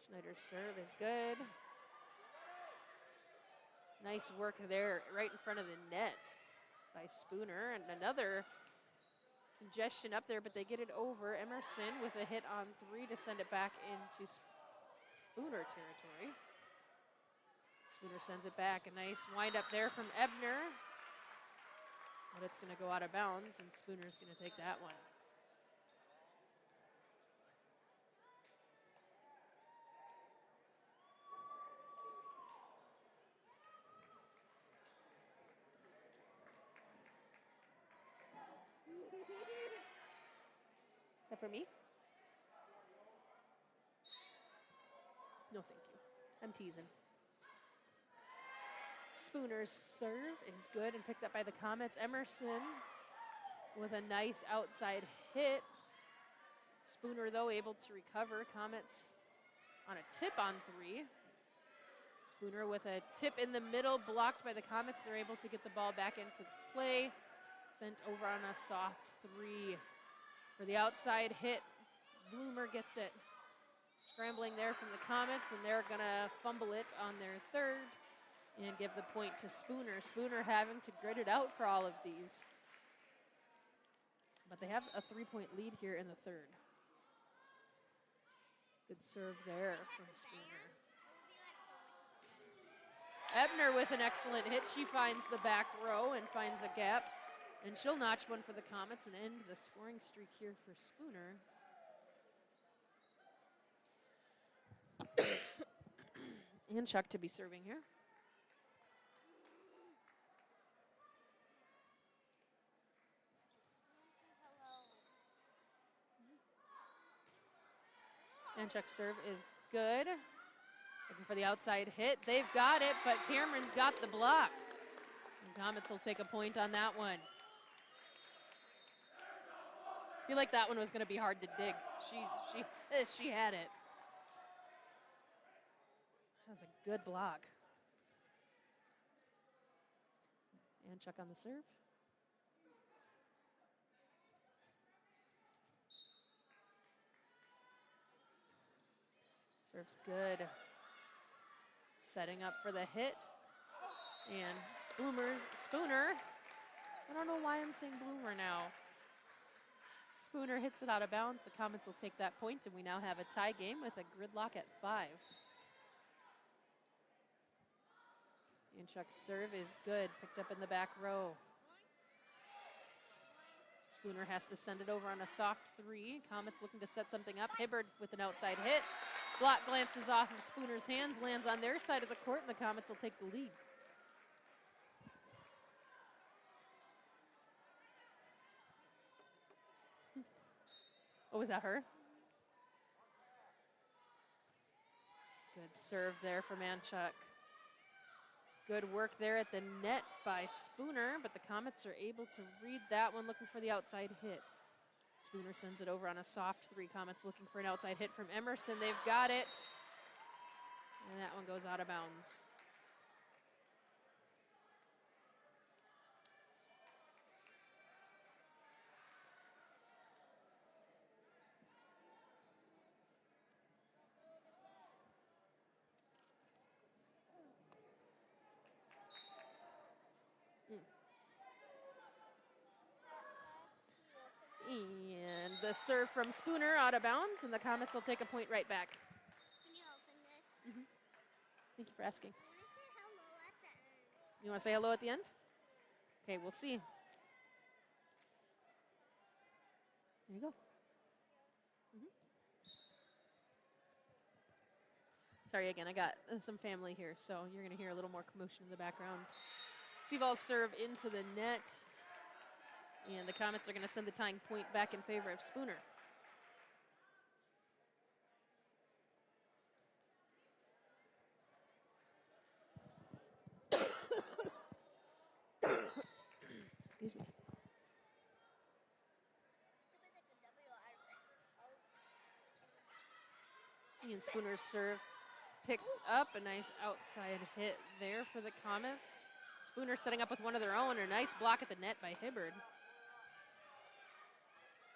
Schneider's serve is good. Nice work there right in front of the net by Spooner, and another congestion up there, but they get it over. Emerson with a hit on 3 to send it back into Spooner territory. Spooner sends it back. A nice wind up there from Ebner, but it's going to go out of bounds, and Spooner's going to take that one. Is that for me? No, thank you. I'm teasing. Spooner's serve is good and picked up by the Comets. Emerson with a nice outside hit. Spooner, though, able to recover. Comets on a tip on 3. Spooner with a tip in the middle, blocked by the Comets. They're able to get the ball back into play. Sent over on a soft 3. For the outside hit, Bloomer gets it. Scrambling there from the Comets, and they're going to fumble it on their 3rd and give the point to Spooner. Spooner having to grit it out for all of these. But they have a 3-point lead here in the 3rd. Good serve there from Spooner. Ebner with an excellent hit. She finds the back row and finds a gap. And she'll notch one for the Comets and end the scoring streak here for Spooner. And Chuck to be serving here. And Chuck's serve is good. Looking for the outside hit. They've got it, but Cameron's got the block. And Comets will take a point on that one. I feel like that one was going to be hard to dig. She had it. That was a good block. And Chuck on the serve. Serves good. Setting up for the hit. And Spooner. I don't know why I'm saying Bloomer now. Spooner hits it out of bounds. The Comets will take that point, and we now have a tie game with a gridlock at 5. And Chuck's serve is good, picked up in the back row. Spooner has to send it over on a soft 3. Comets looking to set something up. Hibbard with an outside hit. Block glances off of Spooner's hands, lands on their side of the court, and the Comets will take the lead. Oh, was that her? Good serve there for Manchuk. Good work there at the net by Spooner, but the Comets are able to read that one, looking for the outside hit. Spooner sends it over on a soft 3. Comets looking for an outside hit from Emerson. They've got it. And that one goes out of bounds. And the serve from Spooner out of bounds, and the Comets will take a point right back. Can you open this? Mm-hmm. Thank you for asking. I want to say hello at the end. You want to say hello at the end? Okay, we'll see. There you go. Mm-hmm. Sorry again, I got some family here, so you're going to hear a little more commotion in the background. Seaval's serve into the net. And the Comets are going to send the tying point back in favor of Spooner. Excuse me. And Spooner's serve picked up. A nice outside hit there for the Comets. Spooner setting up with one of their own. A nice block at the net by Hibbard.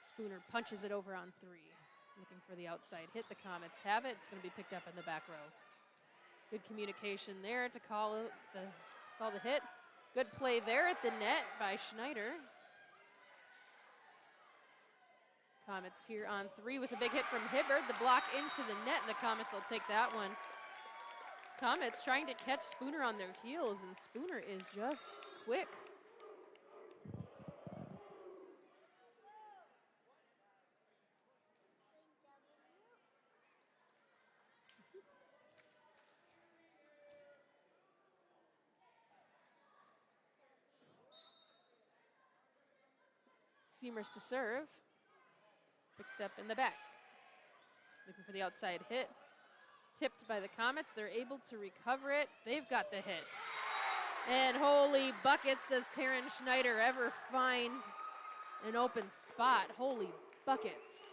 Spooner punches it over on 3. Looking for the outside hit. The Comets have it. It's going to be picked up in the back row. Good communication there to call the hit. Good play there at the net by Schneider. Comets here on 3 with a big hit from Hibbard. The block into the net, and the Comets will take that one. Comets trying to catch Spooner on their heels, and Spooner is just quick. Seamers to serve. Picked up in the back. Looking for the outside hit. Tipped by the Comets. They're able to recover it. They've got the hit. And holy buckets, does Taryn Schneider ever find an open spot? Holy buckets.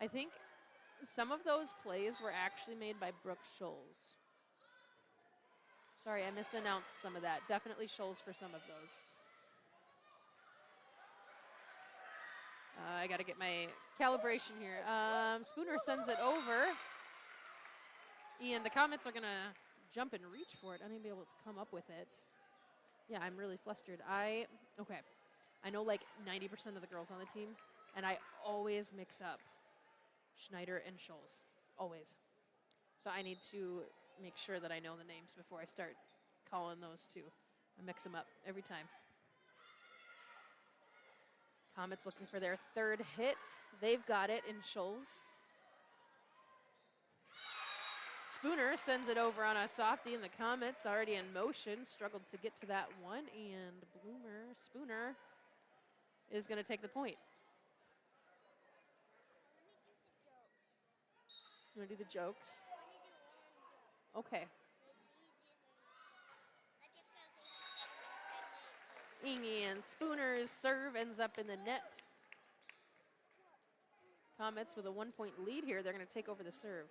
I think some of those plays were actually made by Brooke Scholes. Sorry, I misannounced some of that. Definitely Scholes for some of those. I got to get my calibration here. Spooner sends it over. And the Comets are going to jump and reach for it. I need to be able to come up with it. Yeah, I'm really flustered. Okay. I know like 90% of the girls on the team, and I always mix up Schneider and Scholes, always. So I need to make sure that I know the names before I start calling those two. I mix them up every time. Comets looking for their third hit. They've got it in Scholes. Spooner sends it over on a softie, and the Comets already in motion. Struggled to get to that one, and Spooner is going to take the point. You want to do the jokes? Okay. And Spooner's serve ends up in the net. Comets with a 1-point lead here. They're going to take over the serve.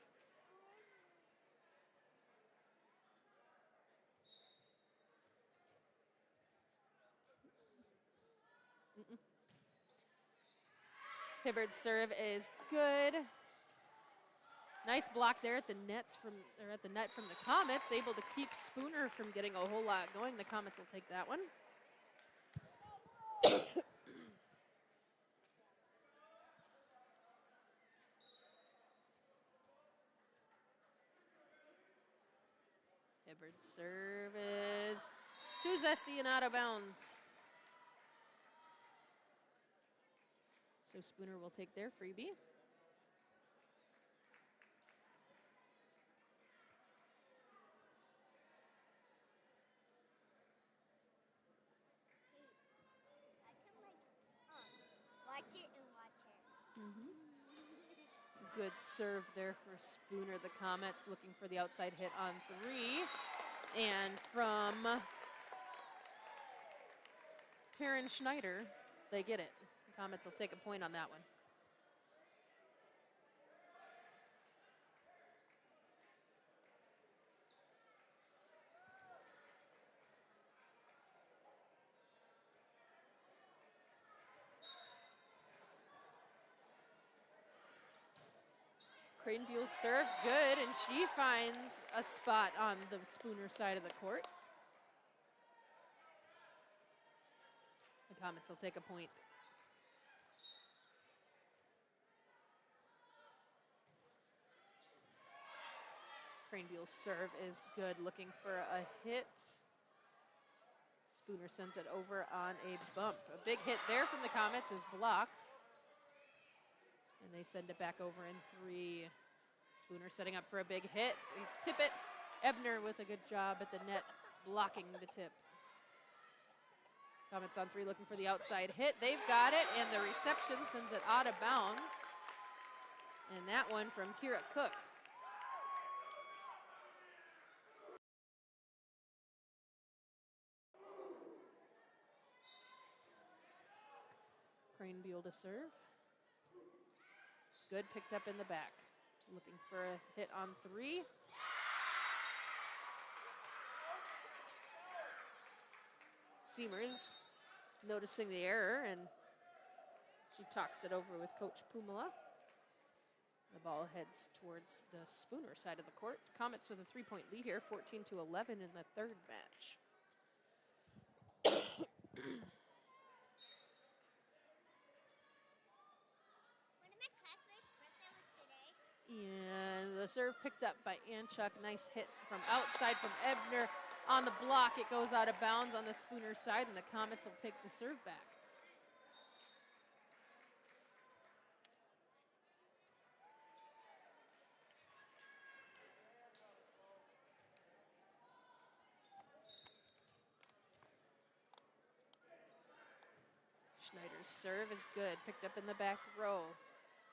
Hibbard's serve is good. Nice block there at the net from the Comets, able to keep Spooner from getting a whole lot going. The Comets will take that one. Hibbard's serve is too zesty and out of bounds. So Spooner will take their freebie. Watch it and watch it. Good serve there for Spooner. The Comets looking for the outside hit on 3. And from Taryn Schneider, they get it. The Comets will take a point on that one. Cranebuell's serve, good, and she finds a spot on the Spooner side of the court. The Comets will take a point. Cranebuell's serve is good, looking for a hit. Spooner sends it over on a bump. A big hit there from the Comets is blocked. And they send it back over in 3. Spooner setting up for a big hit. They tip it. Ebner with a good job at the net, blocking the tip. Comets on 3 looking for the outside hit. They've got it, and the reception sends it out of bounds. And that one from Kira Cook. Cranebuell to serve. It's good, picked up in the back. Looking for a hit on 3. Seamers noticing the error, and she talks it over with Coach Pumala. The ball heads towards the Spooner side of the court. Comets with a 3-point lead here, 14-11 in the third match. And the serve picked up by Anchuk. Nice hit from outside from Ebner. On the block, it goes out of bounds on the Spooner side, and the Comets will take the serve back. Schneider's serve is good, picked up in the back row.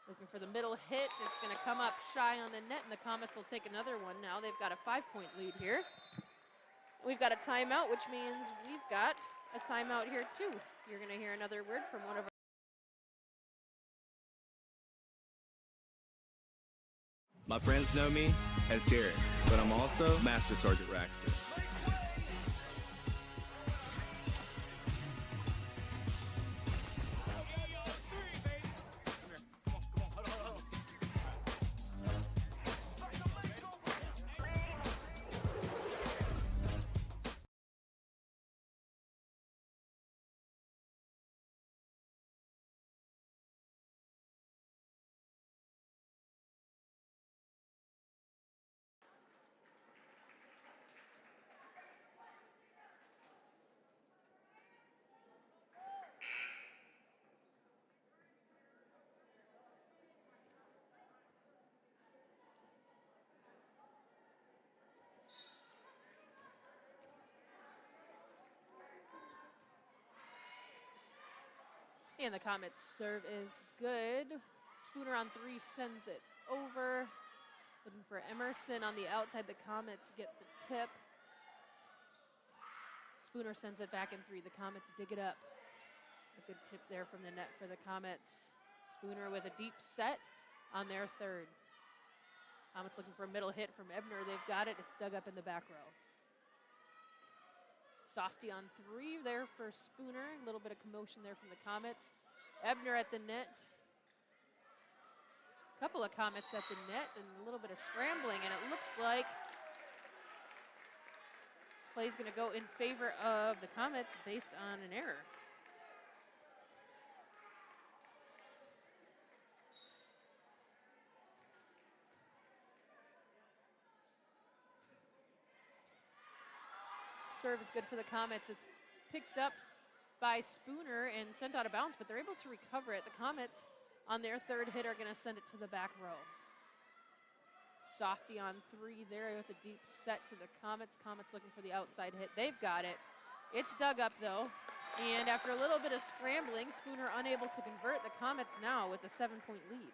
Looking for the middle hit. It's going to come up shy on the net, and the Comets will take another one now. They've got a 5-point lead here. We've got a timeout, which means we've got a timeout here too. You're going to hear another word from one of our... My friends know me as Derek, but I'm also Master Sergeant Raxter. And the Comets serve is good. Spooner on 3 sends it over. Looking for Emerson on the outside. The Comets get the tip. Spooner sends it back in 3. The Comets dig it up. A good tip there from the net for the Comets. Spooner with a deep set on their 3rd. Comets looking for a middle hit from Ebner. They've got it. It's dug up in the back row. Softy on 3 there for Spooner. A little bit of commotion there from the Comets. Ebner at the net. A couple of Comets at the net and a little bit of scrambling, and it looks like play's going to go in favor of the Comets based on an error. Serve is good for the Comets. It's picked up by Spooner and sent out of bounds, but they're able to recover it. The Comets on their 3rd hit are going to send it to the back row. Softy on 3 there with a deep set to the Comets. Comets looking for the outside hit. They've got it. It's dug up though. And after a little bit of scrambling, Spooner unable to convert. The Comets now with a 7-point lead.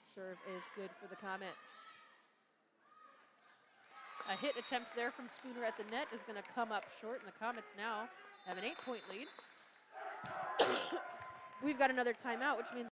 Serve is good for the Comets. A hit attempt there from Spooner at the net is going to come up short, and the Comets now have an 8-point lead. We've got another timeout, which means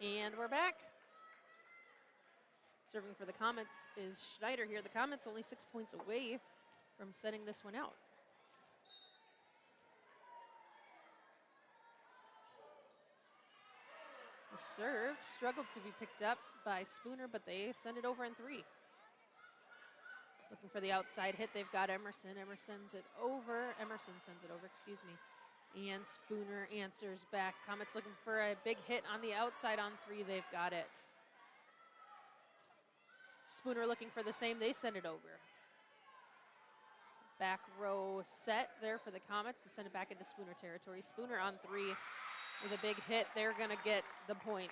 and we're back. Serving for the Comets is Schneider here. The Comets only 6 points away from setting this one out. The serve struggled to be picked up by Spooner, but they send it over in 3. Looking for the outside hit. They've got Emerson. Emerson sends it over, excuse me. And Spooner answers back. Comets looking for a big hit on the outside on 3. They've got it. Spooner looking for the same. They send it over. Back row set there for the Comets to send it back into Spooner territory. Spooner on 3 with a big hit. They're going to get the point.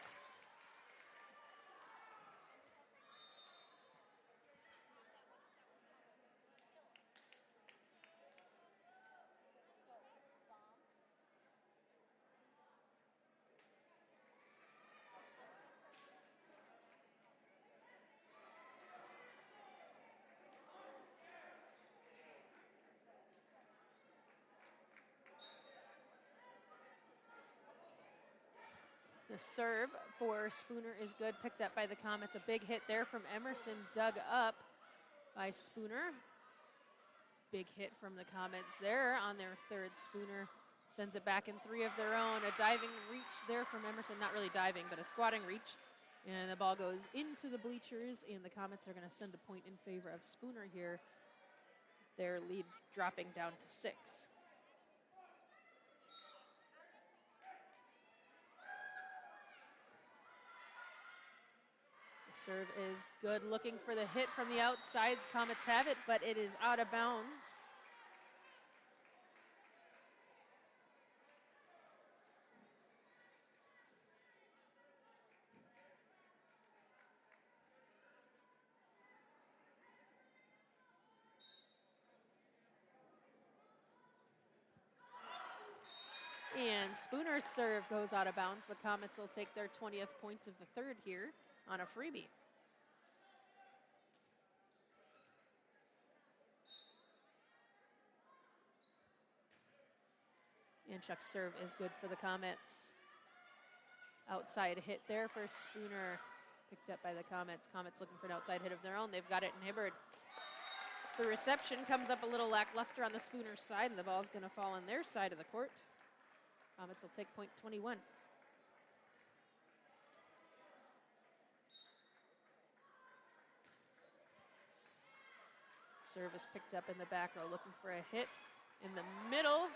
The serve for Spooner is good, picked up by the Comets. A big hit there from Emerson, dug up by Spooner. Big hit from the Comets there on their 3rd. Spooner sends it back in 3 of their own. A diving reach there from Emerson, not really diving, but a squatting reach. And the ball goes into the bleachers, and the Comets are going to send a point in favor of Spooner here. Their lead dropping down to 6. Serve is good, looking for the hit from the outside. Comets have it, but it is out of bounds. And Spooner's serve goes out of bounds. The Comets will take their 20th point of the 3rd here. on a freebie. Anchuk's serve is good for the Comets. Outside hit there for Spooner. Picked up by the Comets. Comets looking for an outside hit of their own. They've got it in Hibbard. The reception comes up a little lackluster on the Spooner side, and the ball's going to fall on their side of the court. Comets will take point 21. Service picked up in the back row, looking for a hit in the middle.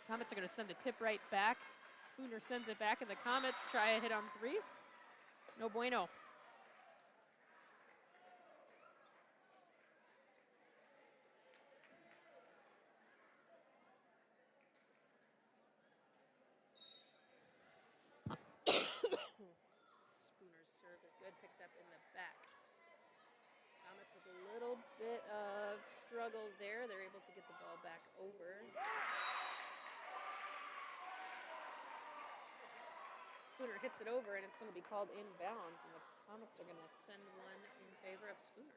Comets are going to send a tip right back. Spooner sends it back, and the Comets try a hit on three. No bueno. Spooner's serve is good, picked up in the back. Comets with a little bit of struggle there. They're able to get the ball back over. Spooner hits it over, and it's going to be called inbounds, and the Comets are going to send one in favor of Spooner.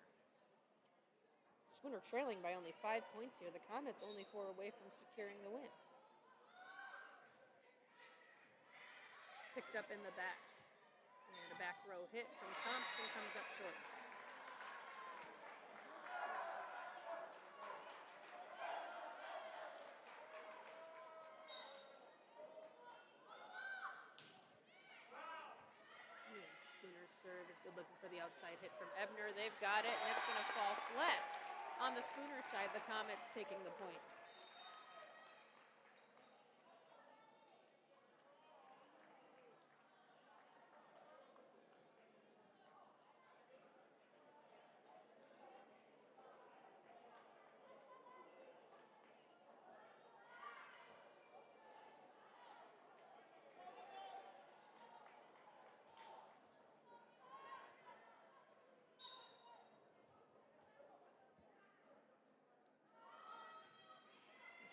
Spooner trailing by only 5 points here. The Comets only 4 away from securing the win. Picked up in the back. And a back row hit from Thompson comes up short. Spooner's serve is good, looking for the outside hit from Ebner. They've got it, and it's going to fall flat on the Spooner side. The Comets taking the point.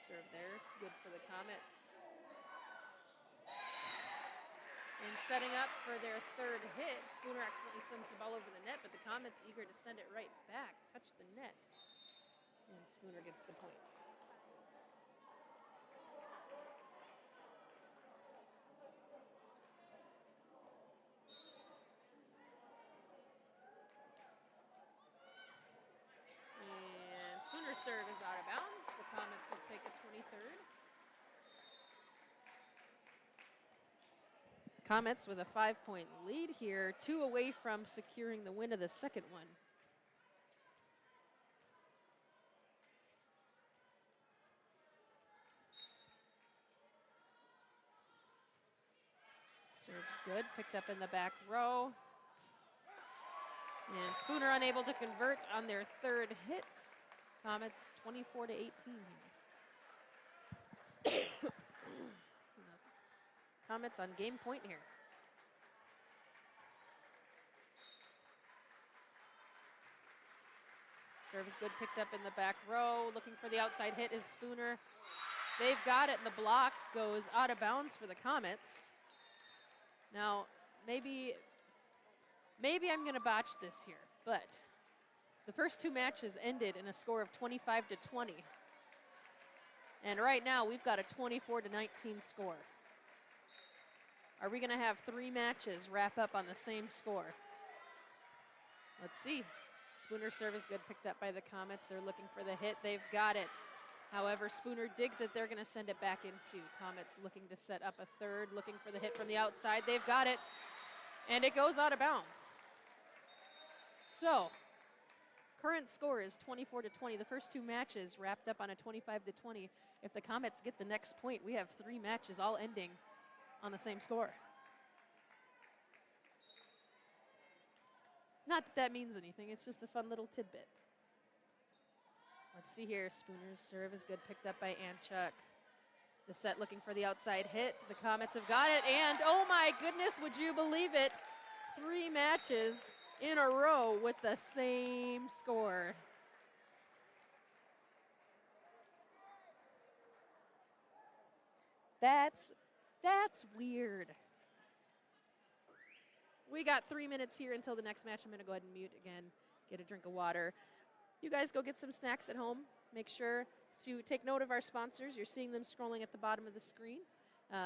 Serve there, good for the Comets. And setting up for their third hit, Spooner accidentally sends the ball over the net, but the Comets eager to send it right back, touch the net. And Spooner gets the point. And Spooner's serve is out of bounds. The Comets will take a 23rd. Comets with a 5-point lead here, 2 away from securing the win of the second one. Serves good, picked up in the back row. And Spooner unable to convert on their third hit. Comets 24-18 here. Comets on game point here. Serve is good, picked up in the back row. Looking for the outside hit is Spooner. They've got it, and the block goes out of bounds for the Comets. Now, maybe I'm going to botch this here, but the first 2 matches ended in a score of 25-20. And right now, we've got a 24-19 score. Are we going to have 3 matches wrap up on the same score? Let's see. Spooner's serve is good, picked up by the Comets. They're looking for the hit. They've got it. However, Spooner digs it. They're going to send it back in 2. Comets looking to set up a third, looking for the hit from the outside. They've got it, and it goes out of bounds. So, current score is 24-20. The first 2 matches wrapped up on a 25-20. If the Comets get the next point, we have 3 matches all ending on the same score. Not that that means anything, it's just a fun little tidbit. Let's see here, Spooner's serve is good, picked up by Anchuk. The set looking for the outside hit. The Comets have got it, and oh my goodness, would you believe it? 3 matches in a row with the same score. That's weird. We got 3 minutes here until the next match. I'm going to go ahead and mute again, get a drink of water. You guys go get some snacks at home. Make sure to take note of our sponsors. You're seeing them scrolling at the bottom of the screen.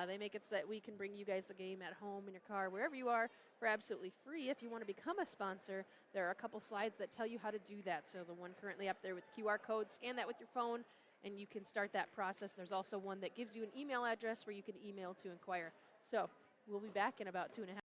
They make it so that we can bring you guys the game at home, in your car, wherever you are, for absolutely free. If you want to become a sponsor, there are a couple slides that tell you how to do that. So the one currently up there with QR code, scan that with your phone, and you can start that process. There's also one that gives you an email address where you can email to inquire. So we'll be back in about 2.5.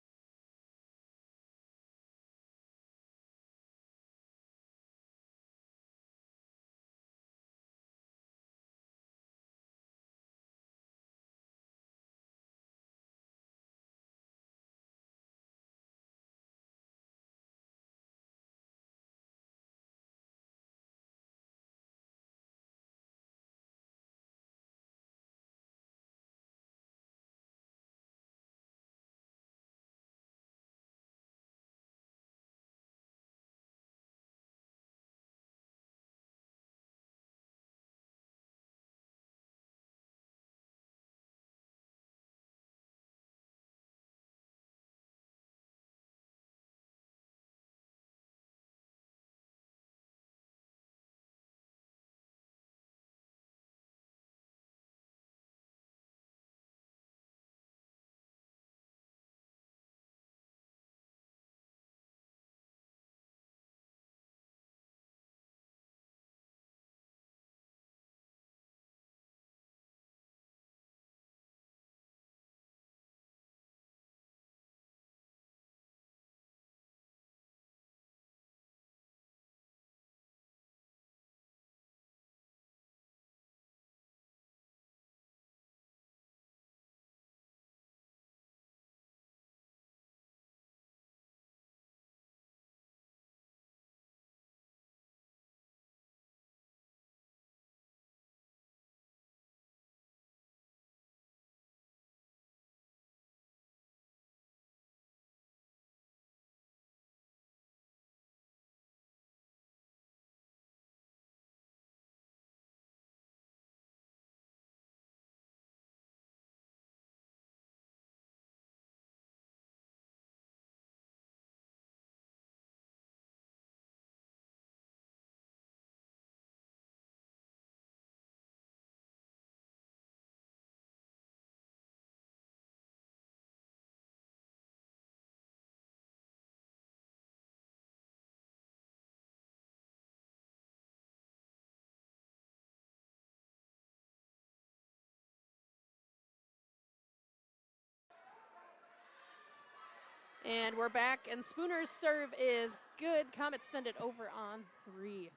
And we're back, and Spooner's serve is good. Comets send it over on 3.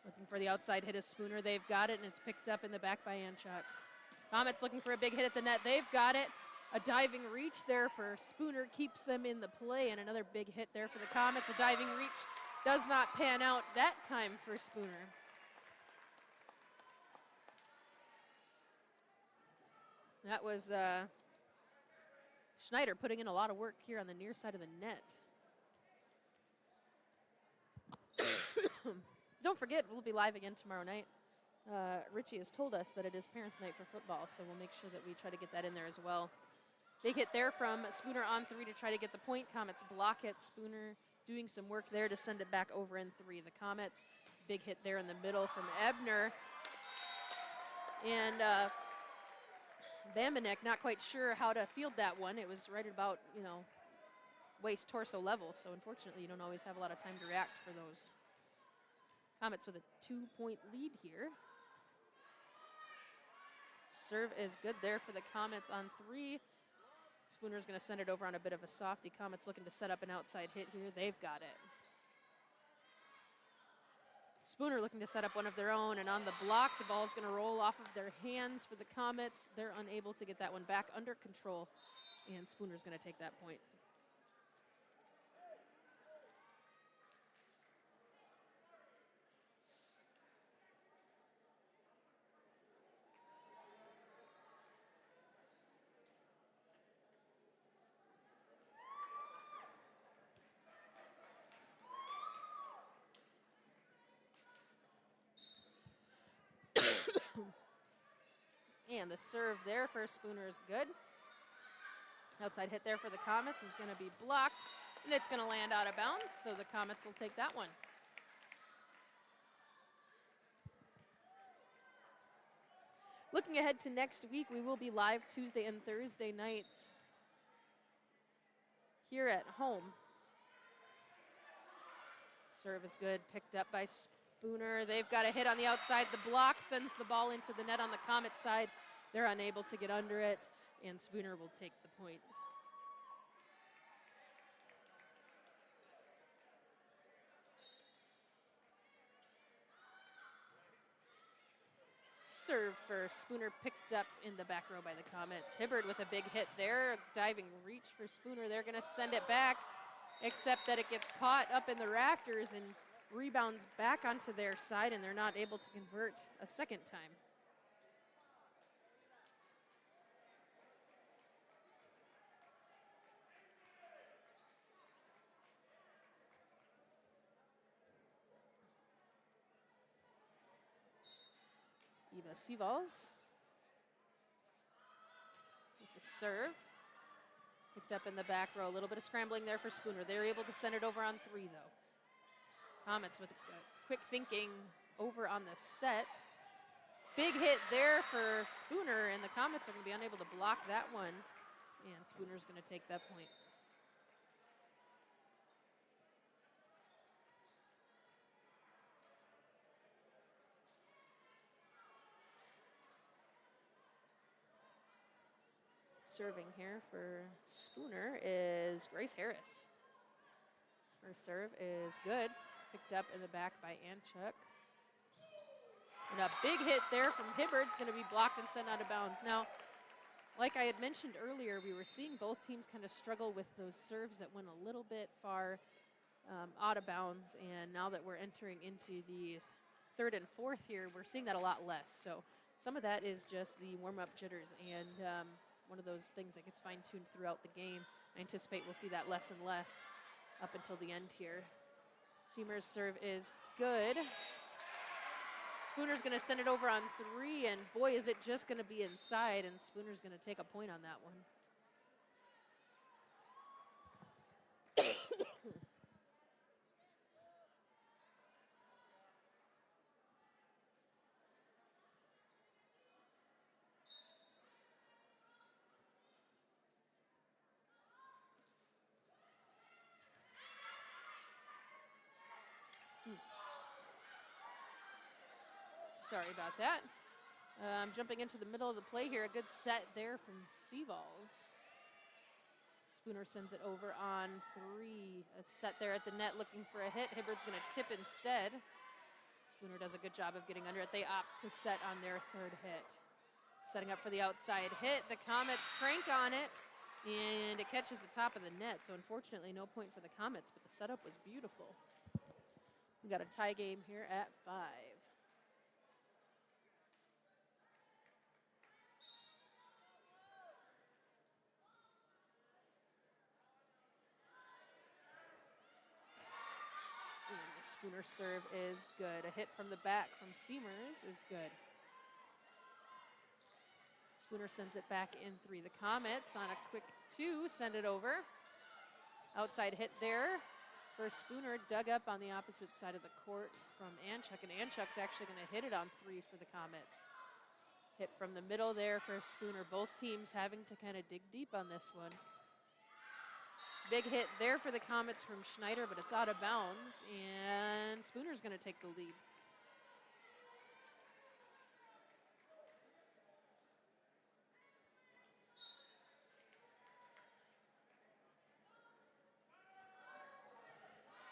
Looking for the outside hit is Spooner. They've got it, and it's picked up in the back by Anchuk. Comets looking for a big hit at the net. They've got it. A diving reach there for Spooner keeps them in the play, and another big hit there for the Comets. A diving reach does not pan out that time for Spooner. That was Schneider putting in a lot of work here on the near side of the net. Don't forget, we'll be live again tomorrow night. Richie has told us that it is Parents' Night for football, so we'll make sure that we try to get that in there as well. Big hit there from Spooner on 3 to try to get the point. Comets block it. Spooner doing some work there to send it back over in 3. The Comets, big hit there in the middle from Ebner. And Bambanek not quite sure how to field that one. It was right about, waist torso level, so unfortunately you don't always have a lot of time to react for those. Comets with a 2-point lead here. Serve is good there for the Comets on 3. Spooner's going to send it over on a bit of a softie. Comets looking to set up an outside hit here. They've got it. Spooner looking to set up one of their own, and on the block, the ball's going to roll off of their hands for the Comets. They're unable to get that one back under control, and Spooner's going to take that point. And the serve there for Spooner is good. Outside hit there for the Comets is going to be blocked, and it's going to land out of bounds, so the Comets will take that one. Looking ahead to next week, we will be live Tuesday and Thursday nights here at home. Serve is good, picked up by Spooner. They've got a hit on the outside. The block sends the ball into the net on the Comet side. They're unable to get under it, and Spooner will take the point. Serve for Spooner, picked up in the back row by the Comets. Hibbard with a big hit there. Diving reach for Spooner. They're going to send it back, except that it gets caught up in the rafters and rebounds back onto their side, and they're not able to convert a second time. Eva Sivals with the serve. Picked up in the back row. A little bit of scrambling there for Spooner. They're able to send it over on three, though. Comets with quick thinking over on the set. Big hit there for Spooner, and the Comets are going to be unable to block that one. And Spooner's going to take that point. Serving here for Spooner is Grace Harris. Her serve is good. Picked up in the back by Anchuk. And a big hit there from Hibbard's going to be blocked and sent out of bounds. Now, like I had mentioned earlier, we were seeing both teams kind of struggle with those serves that went a little bit far out of bounds. And now that we're entering into the third and fourth here, we're seeing that a lot less. So some of that is just the warm-up jitters and one of those things that gets fine-tuned throughout the game. I anticipate we'll see that less and less up until the end here. Seymour's serve is good. Spooner's going to send it over on three, and boy, is it just going to be inside, and Spooner's going to take a point on that one. Sorry about that. I'm jumping into the middle of the play here. A good set there from Seavalls. Spooner sends it over on three. A set there at the net looking for a hit. Hibbard's going to tip instead. Spooner does a good job of getting under it. They opt to set on their third hit. Setting up for the outside hit. The Comets crank on it, and it catches the top of the net. So unfortunately, no point for the Comets, but the setup was beautiful. We got a tie game here at 5. Spooner serve is good. A hit from the back from Seamers is good. Spooner sends it back in three. The Comets on a quick two send it over. Outside hit there for Spooner, dug up on the opposite side of the court from Anchuk, and Anchuk's actually going to hit it on three for the Comets. Hit from the middle there for Spooner. Both teams having to kind of dig deep on this one. Big hit there for the Comets from Schneider, but it's out of bounds, and Spooner's going to take the lead.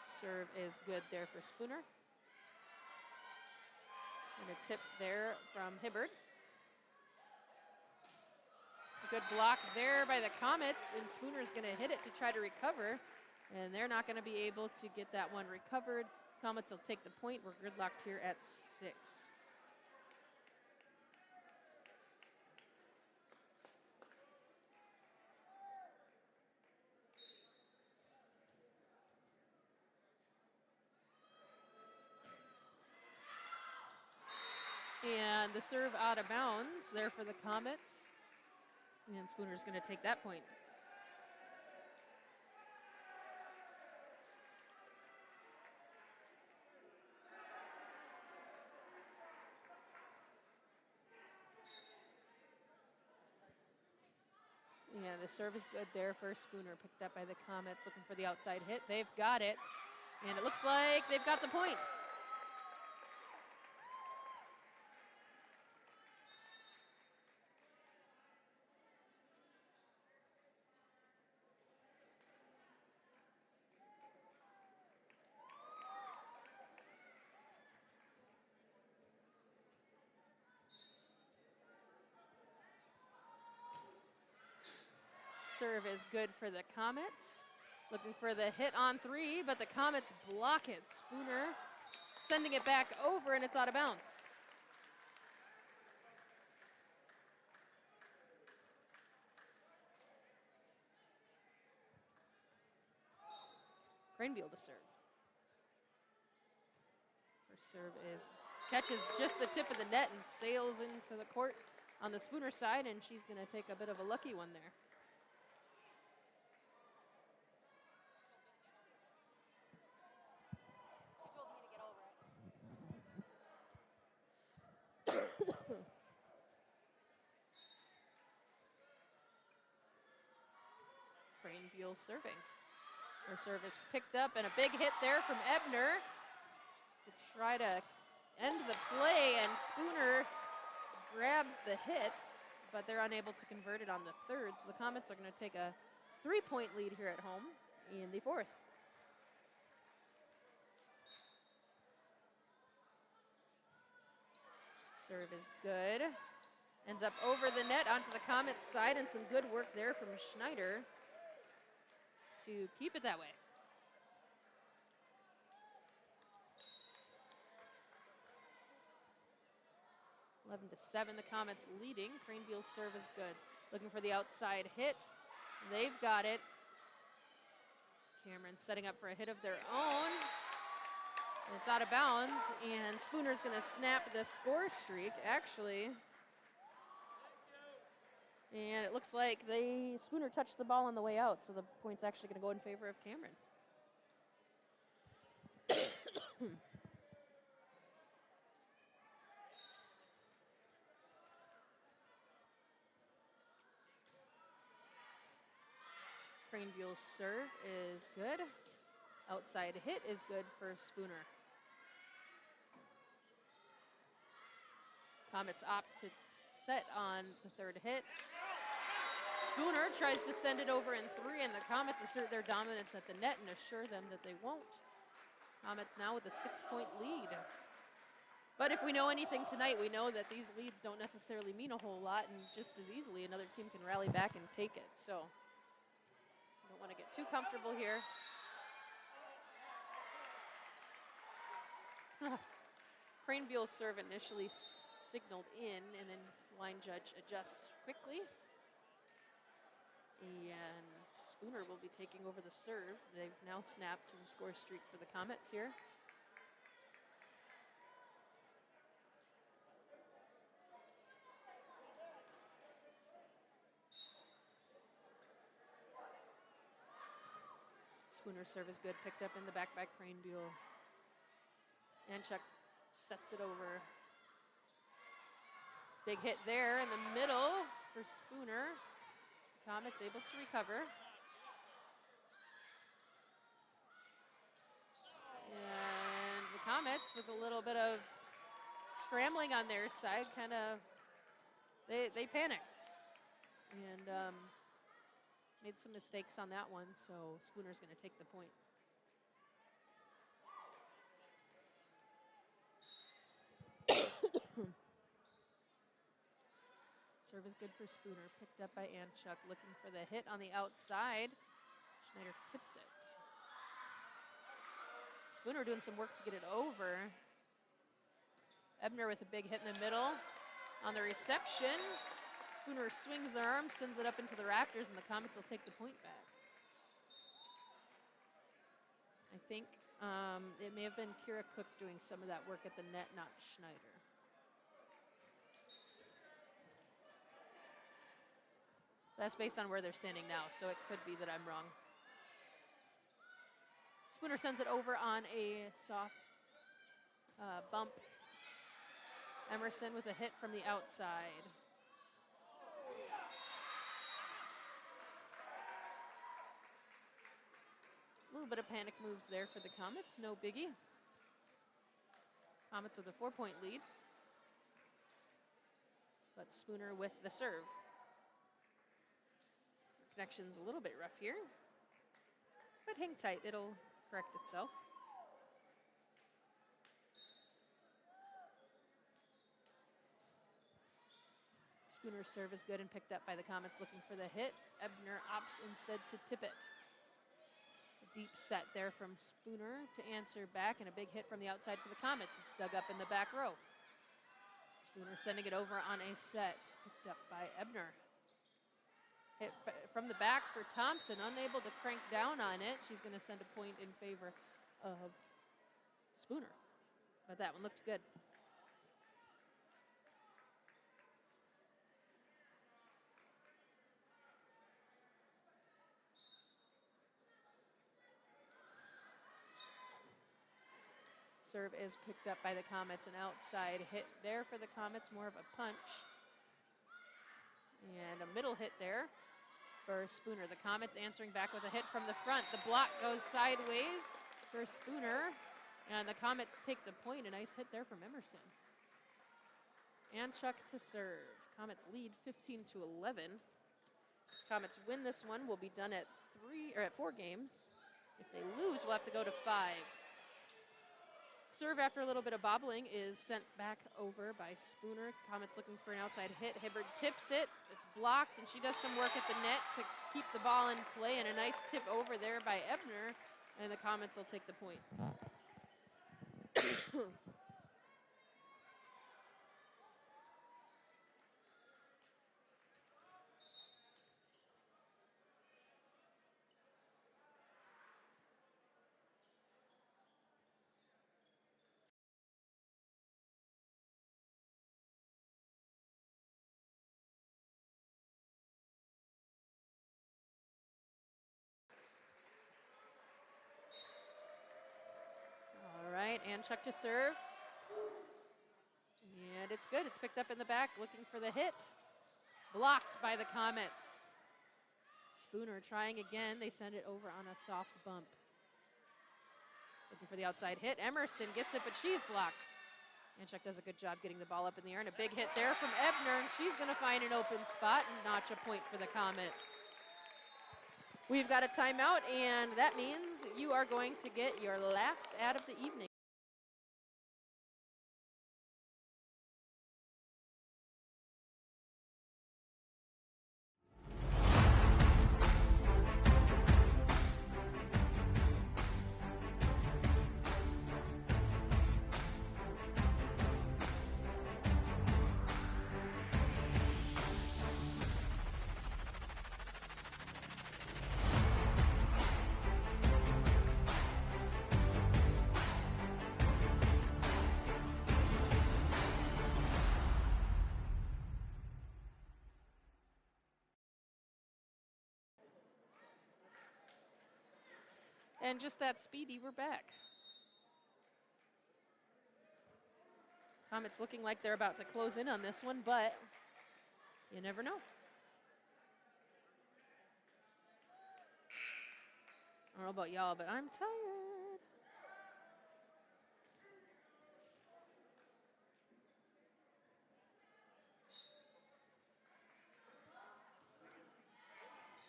Serve is good there for Spooner. And a tip there from Hibbard. Good block there by the Comets, and Spooner's going to hit it to try to recover, and they're not going to be able to get that one recovered. Comets will take the point. We're gridlocked here at 6. And the serve out of bounds there for the Comets. And Spooner's going to take that point. Yeah, the serve is good there for Spooner, picked up by the Comets, looking for the outside hit. They've got it, and it looks like they've got the point. Serve is good for the Comets. Looking for the hit on 3, but the Comets block it. Spooner sending it back over, and it's out of bounds. Cranebeal to serve. Her serve catches just the tip of the net and sails into the court on the Spooner side, and she's going to take a bit of a lucky one there. Cranebeal serving. Her serve is picked up, and a big hit there from Ebner to try to end the play, and Spooner grabs the hit, but they're unable to convert it on the third, so the Comets are going to take a 3-point lead here at home in the fourth. Serve is good. Ends up over the net onto the Comets side, and some good work there from Schneider to keep it that way. Eleven to 7, the Comets leading. Cranebeal's serve is good. Looking for the outside hit. They've got it. Cameron setting up for a hit of their own. And it's out of bounds, and Spooner's going to snap the score streak, actually. And it looks like Spooner touched the ball on the way out, so the point's actually going to go in favor of Cameron. Cranebeal's serve is good. Outside hit is good for Spooner. Comets opt to set on the third hit. Spooner tries to send it over in 3, and the Comets assert their dominance at the net and assure them that they won't. Comets now with a 6-point lead. But if we know anything tonight, we know that these leads don't necessarily mean a whole lot, and just as easily another team can rally back and take it. So don't want to get too comfortable here. Cranebeal's serve initially signaled in, and then line judge adjusts quickly. And Spooner will be taking over the serve. They've now snapped to the score streak for the Comets here. Spooner's serve is good, picked up in the back by Cranebeal. Anchuk sets it over. Big hit there in the middle for Spooner. Comets able to recover. And the Comets, with a little bit of scrambling on their side, kind of, they panicked. And made some mistakes on that one, so Spooner's going to take the point. Serve is good for Spooner, picked up by Anchuk, looking for the hit on the outside. Schneider tips it. Spooner doing some work to get it over. Ebner with a big hit in the middle. On the reception, Spooner swings their arm, sends it up into the rafters, and the Comets will take the point back. I think it may have been Kira Cook doing some of that work at the net, not Schneider. That's based on where they're standing now, so it could be that I'm wrong. Spooner sends it over on a soft bump. Emerson with a hit from the outside. little bit of panic moves there for the Comets, no biggie. Comets with a 4-point lead. But Spooner with the serve. Connection's a little bit rough here, but hang tight, it'll correct itself. Spooner's serve is good and picked up by the Comets looking for the hit. Ebner opts instead to tip it. A deep set there from Spooner to answer back, and a big hit from the outside for the Comets. It's dug up in the back row. Spooner sending it over on a set, picked up by Ebner. Hit from the back for Thompson, unable to crank down on it. She's going to send a point in favor of Spooner. But that one looked good. Serve is picked up by the Comets. An outside hit there for the Comets, more of a punch. And a middle hit there for Spooner. The Comets answering back with a hit from the front. The block goes sideways for Spooner, and the Comets take the point. A nice hit there from Emerson. Anchuk to serve. Comets lead 15-11. If Comets win this one, we'll be done at 4 games. If they lose, we'll have to go to 5. Serve after a little bit of bobbling is sent back over by Spooner. Comets looking for an outside hit. Hibbard tips it. It's blocked, and she does some work at the net to keep the ball in play, and a nice tip over there by Ebner, and the Comets will take the point. All right, Anchuk to serve. And it's good. It's picked up in the back, looking for the hit. Blocked by the Comets. Spooner trying again. They send it over on a soft bump. Looking for the outside hit. Emerson gets it, but she's blocked. Anchuk does a good job getting the ball up in the air, and a big hit there from Ebner, and she's going to find an open spot and notch a point for the Comets. We've got a timeout, and that means you are going to get your last ad of the evening. And just that speedy, we're back. Comets looking like they're about to close in on this one, but you never know. I don't know about y'all, but I'm tired.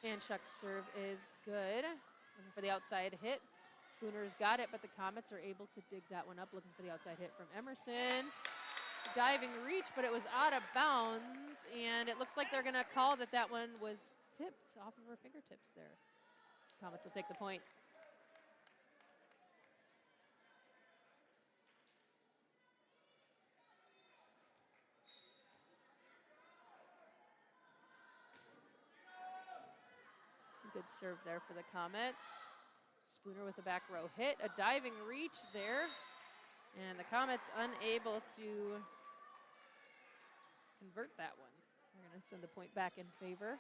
Anchuk's serve is good. Looking for the outside hit. Spooner's got it, but the Comets are able to dig that one up. Looking for the outside hit from Emerson. Diving reach, but it was out of bounds, and it looks like they're going to call that that one was tipped off of her fingertips there. Comets will take the point. Good serve there for the Comets. Spooner with a back row hit. A diving reach there. And the Comets unable to convert that one. We're going to send the point back in favor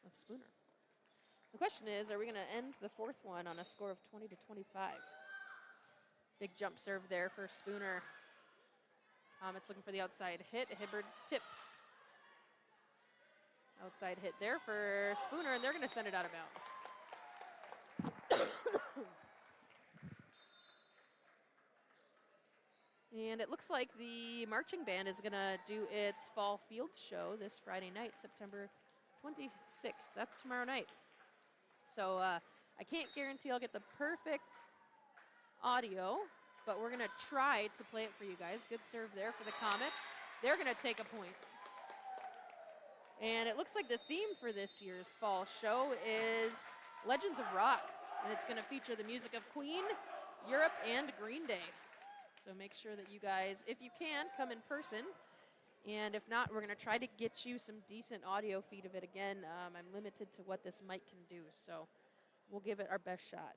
of Spooner. The question is, are we going to end the fourth one on a score of 20-25? Big jump serve there for Spooner. Comets looking for the outside hit. Hibbard tips. Outside hit there for Spooner, and they're going to send it out of bounds. And it looks like the marching band is going to do its fall field show this Friday night, September 26th. That's tomorrow night. So I can't guarantee I'll get the perfect audio, but we're going to try to play it for you guys. Good serve there for the Comets. They're going to take a point. And it looks like the theme for this year's fall show is Legends of Rock. And it's going to feature the music of Queen, Europe, and Green Day. So make sure that you guys, if you can, come in person. And if not, we're going to try to get you some decent audio feed of it again. I'm limited to what this mic can do, so we'll give it our best shot.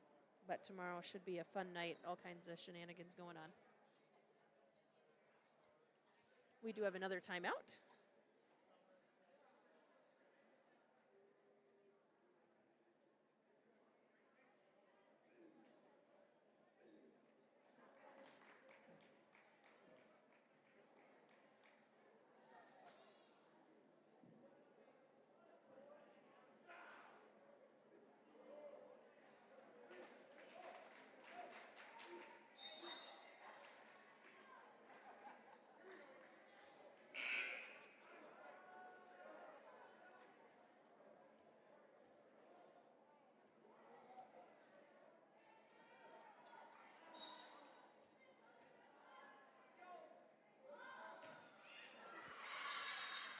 But tomorrow should be a fun night, all kinds of shenanigans going on. We do have another timeout.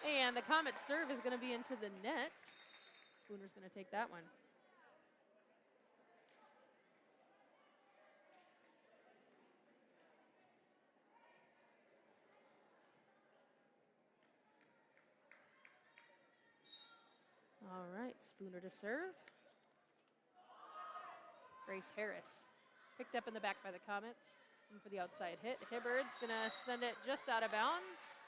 And the Comets serve is going to be into the net. Spooner's going to take that one. All right, Spooner to serve. Grace Harris picked up in the back by the Comets. And for the outside hit, Hibbard's going to send it just out of bounds.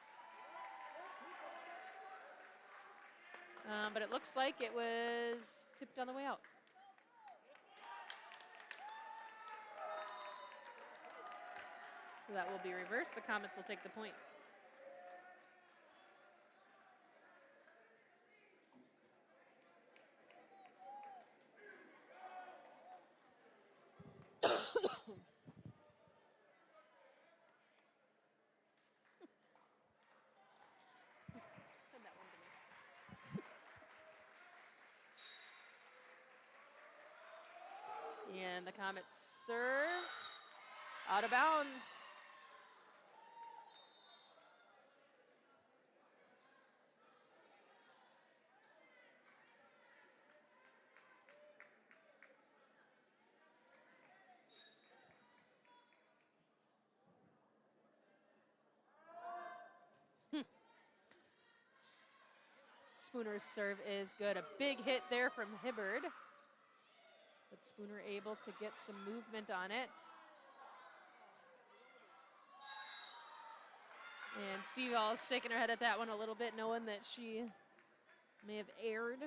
But it looks like it was tipped on the way out. So that will be reversed. The Comets will take the point. Send that one to me. And the Comets serve out of bounds. Spooner's serve is good. A big hit there from Hibbard. But Spooner able to get some movement on it. And Seagull is shaking her head at that one a little bit, knowing that she may have erred.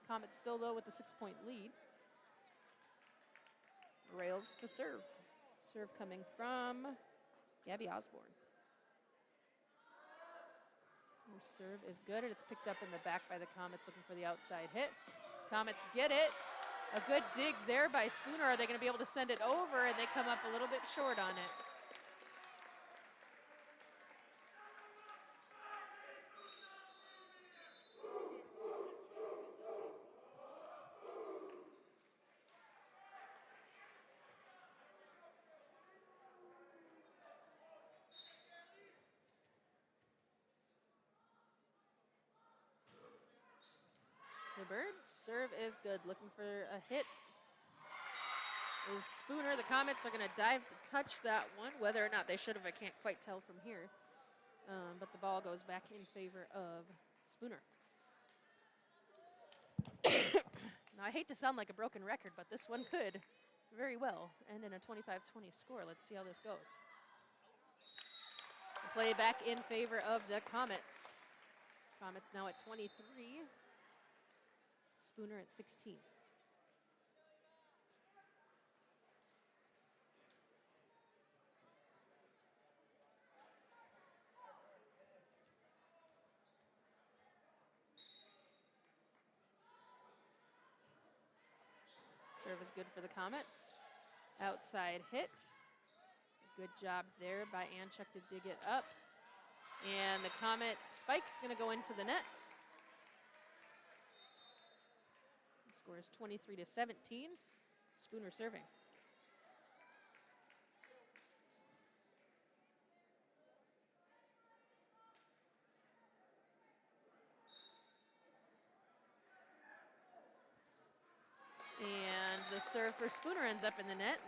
Comets still, though, with a 6-point lead. Rails to serve. Serve coming from Gabby Osborne. Her serve is good, and it's picked up in the back by the Comets, looking for the outside hit. Comets get it. A good dig there by Spooner. Are they going to be able to send it over? And they come up a little bit short on it. Hibbard, serve is good. Looking for a hit is Spooner. The Comets are going to dive to touch that one. Whether or not they should have, I can't quite tell from here. But the ball goes back in favor of Spooner. Now, I hate to sound like a broken record, but this one could very well end in a 25-20 score. Let's see how this goes. The play back in favor of the Comets. Comets now at 23. Spooner at 16. Serve is good for the Comets. Outside hit. Good job there by Anchuk to dig it up. And the Comet spike's going to go into the net. The score is 23-17. Spooner serving. And the serve for Spooner ends up in the net.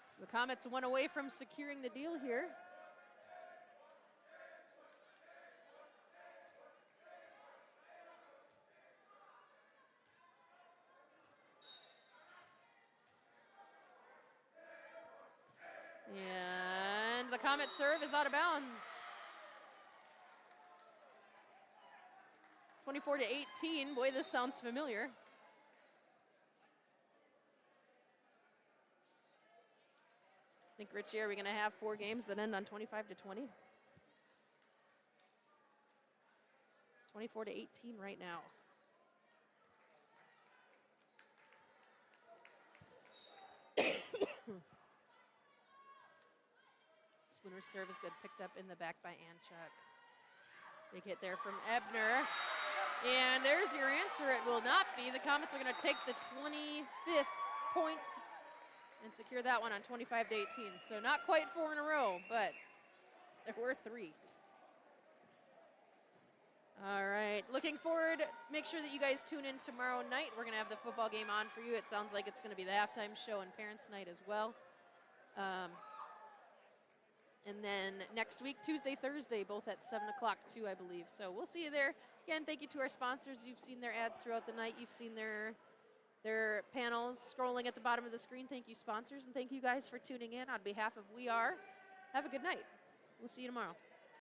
So the Comets one away from securing the deal here. And the Comet serve is out of bounds. 24-18. Boy, this sounds familiar. I think, Richie, are we going to have 4 games that end on 25-20? 24-18 right now. Spooner's serve is good, picked up in the back by Anchuk. Big hit there from Ebner. And there's your answer. It will not be. The Comets are going to take the 25th point and secure that one on 25-18. So not quite 4 in a row, but there were 3. All right, looking forward. Make sure that you guys tune in tomorrow night. We're going to have the football game on for you. It sounds like it's going to be the halftime show and parents' night as well. And then next week, Tuesday, Thursday, both at 7 o'clock too, I believe. So we'll see you there. Again, thank you to our sponsors. You've seen their ads throughout the night. You've seen their panels scrolling at the bottom of the screen. Thank you, sponsors, and thank you guys for tuning in. On behalf of We Are, have a good night. We'll see you tomorrow.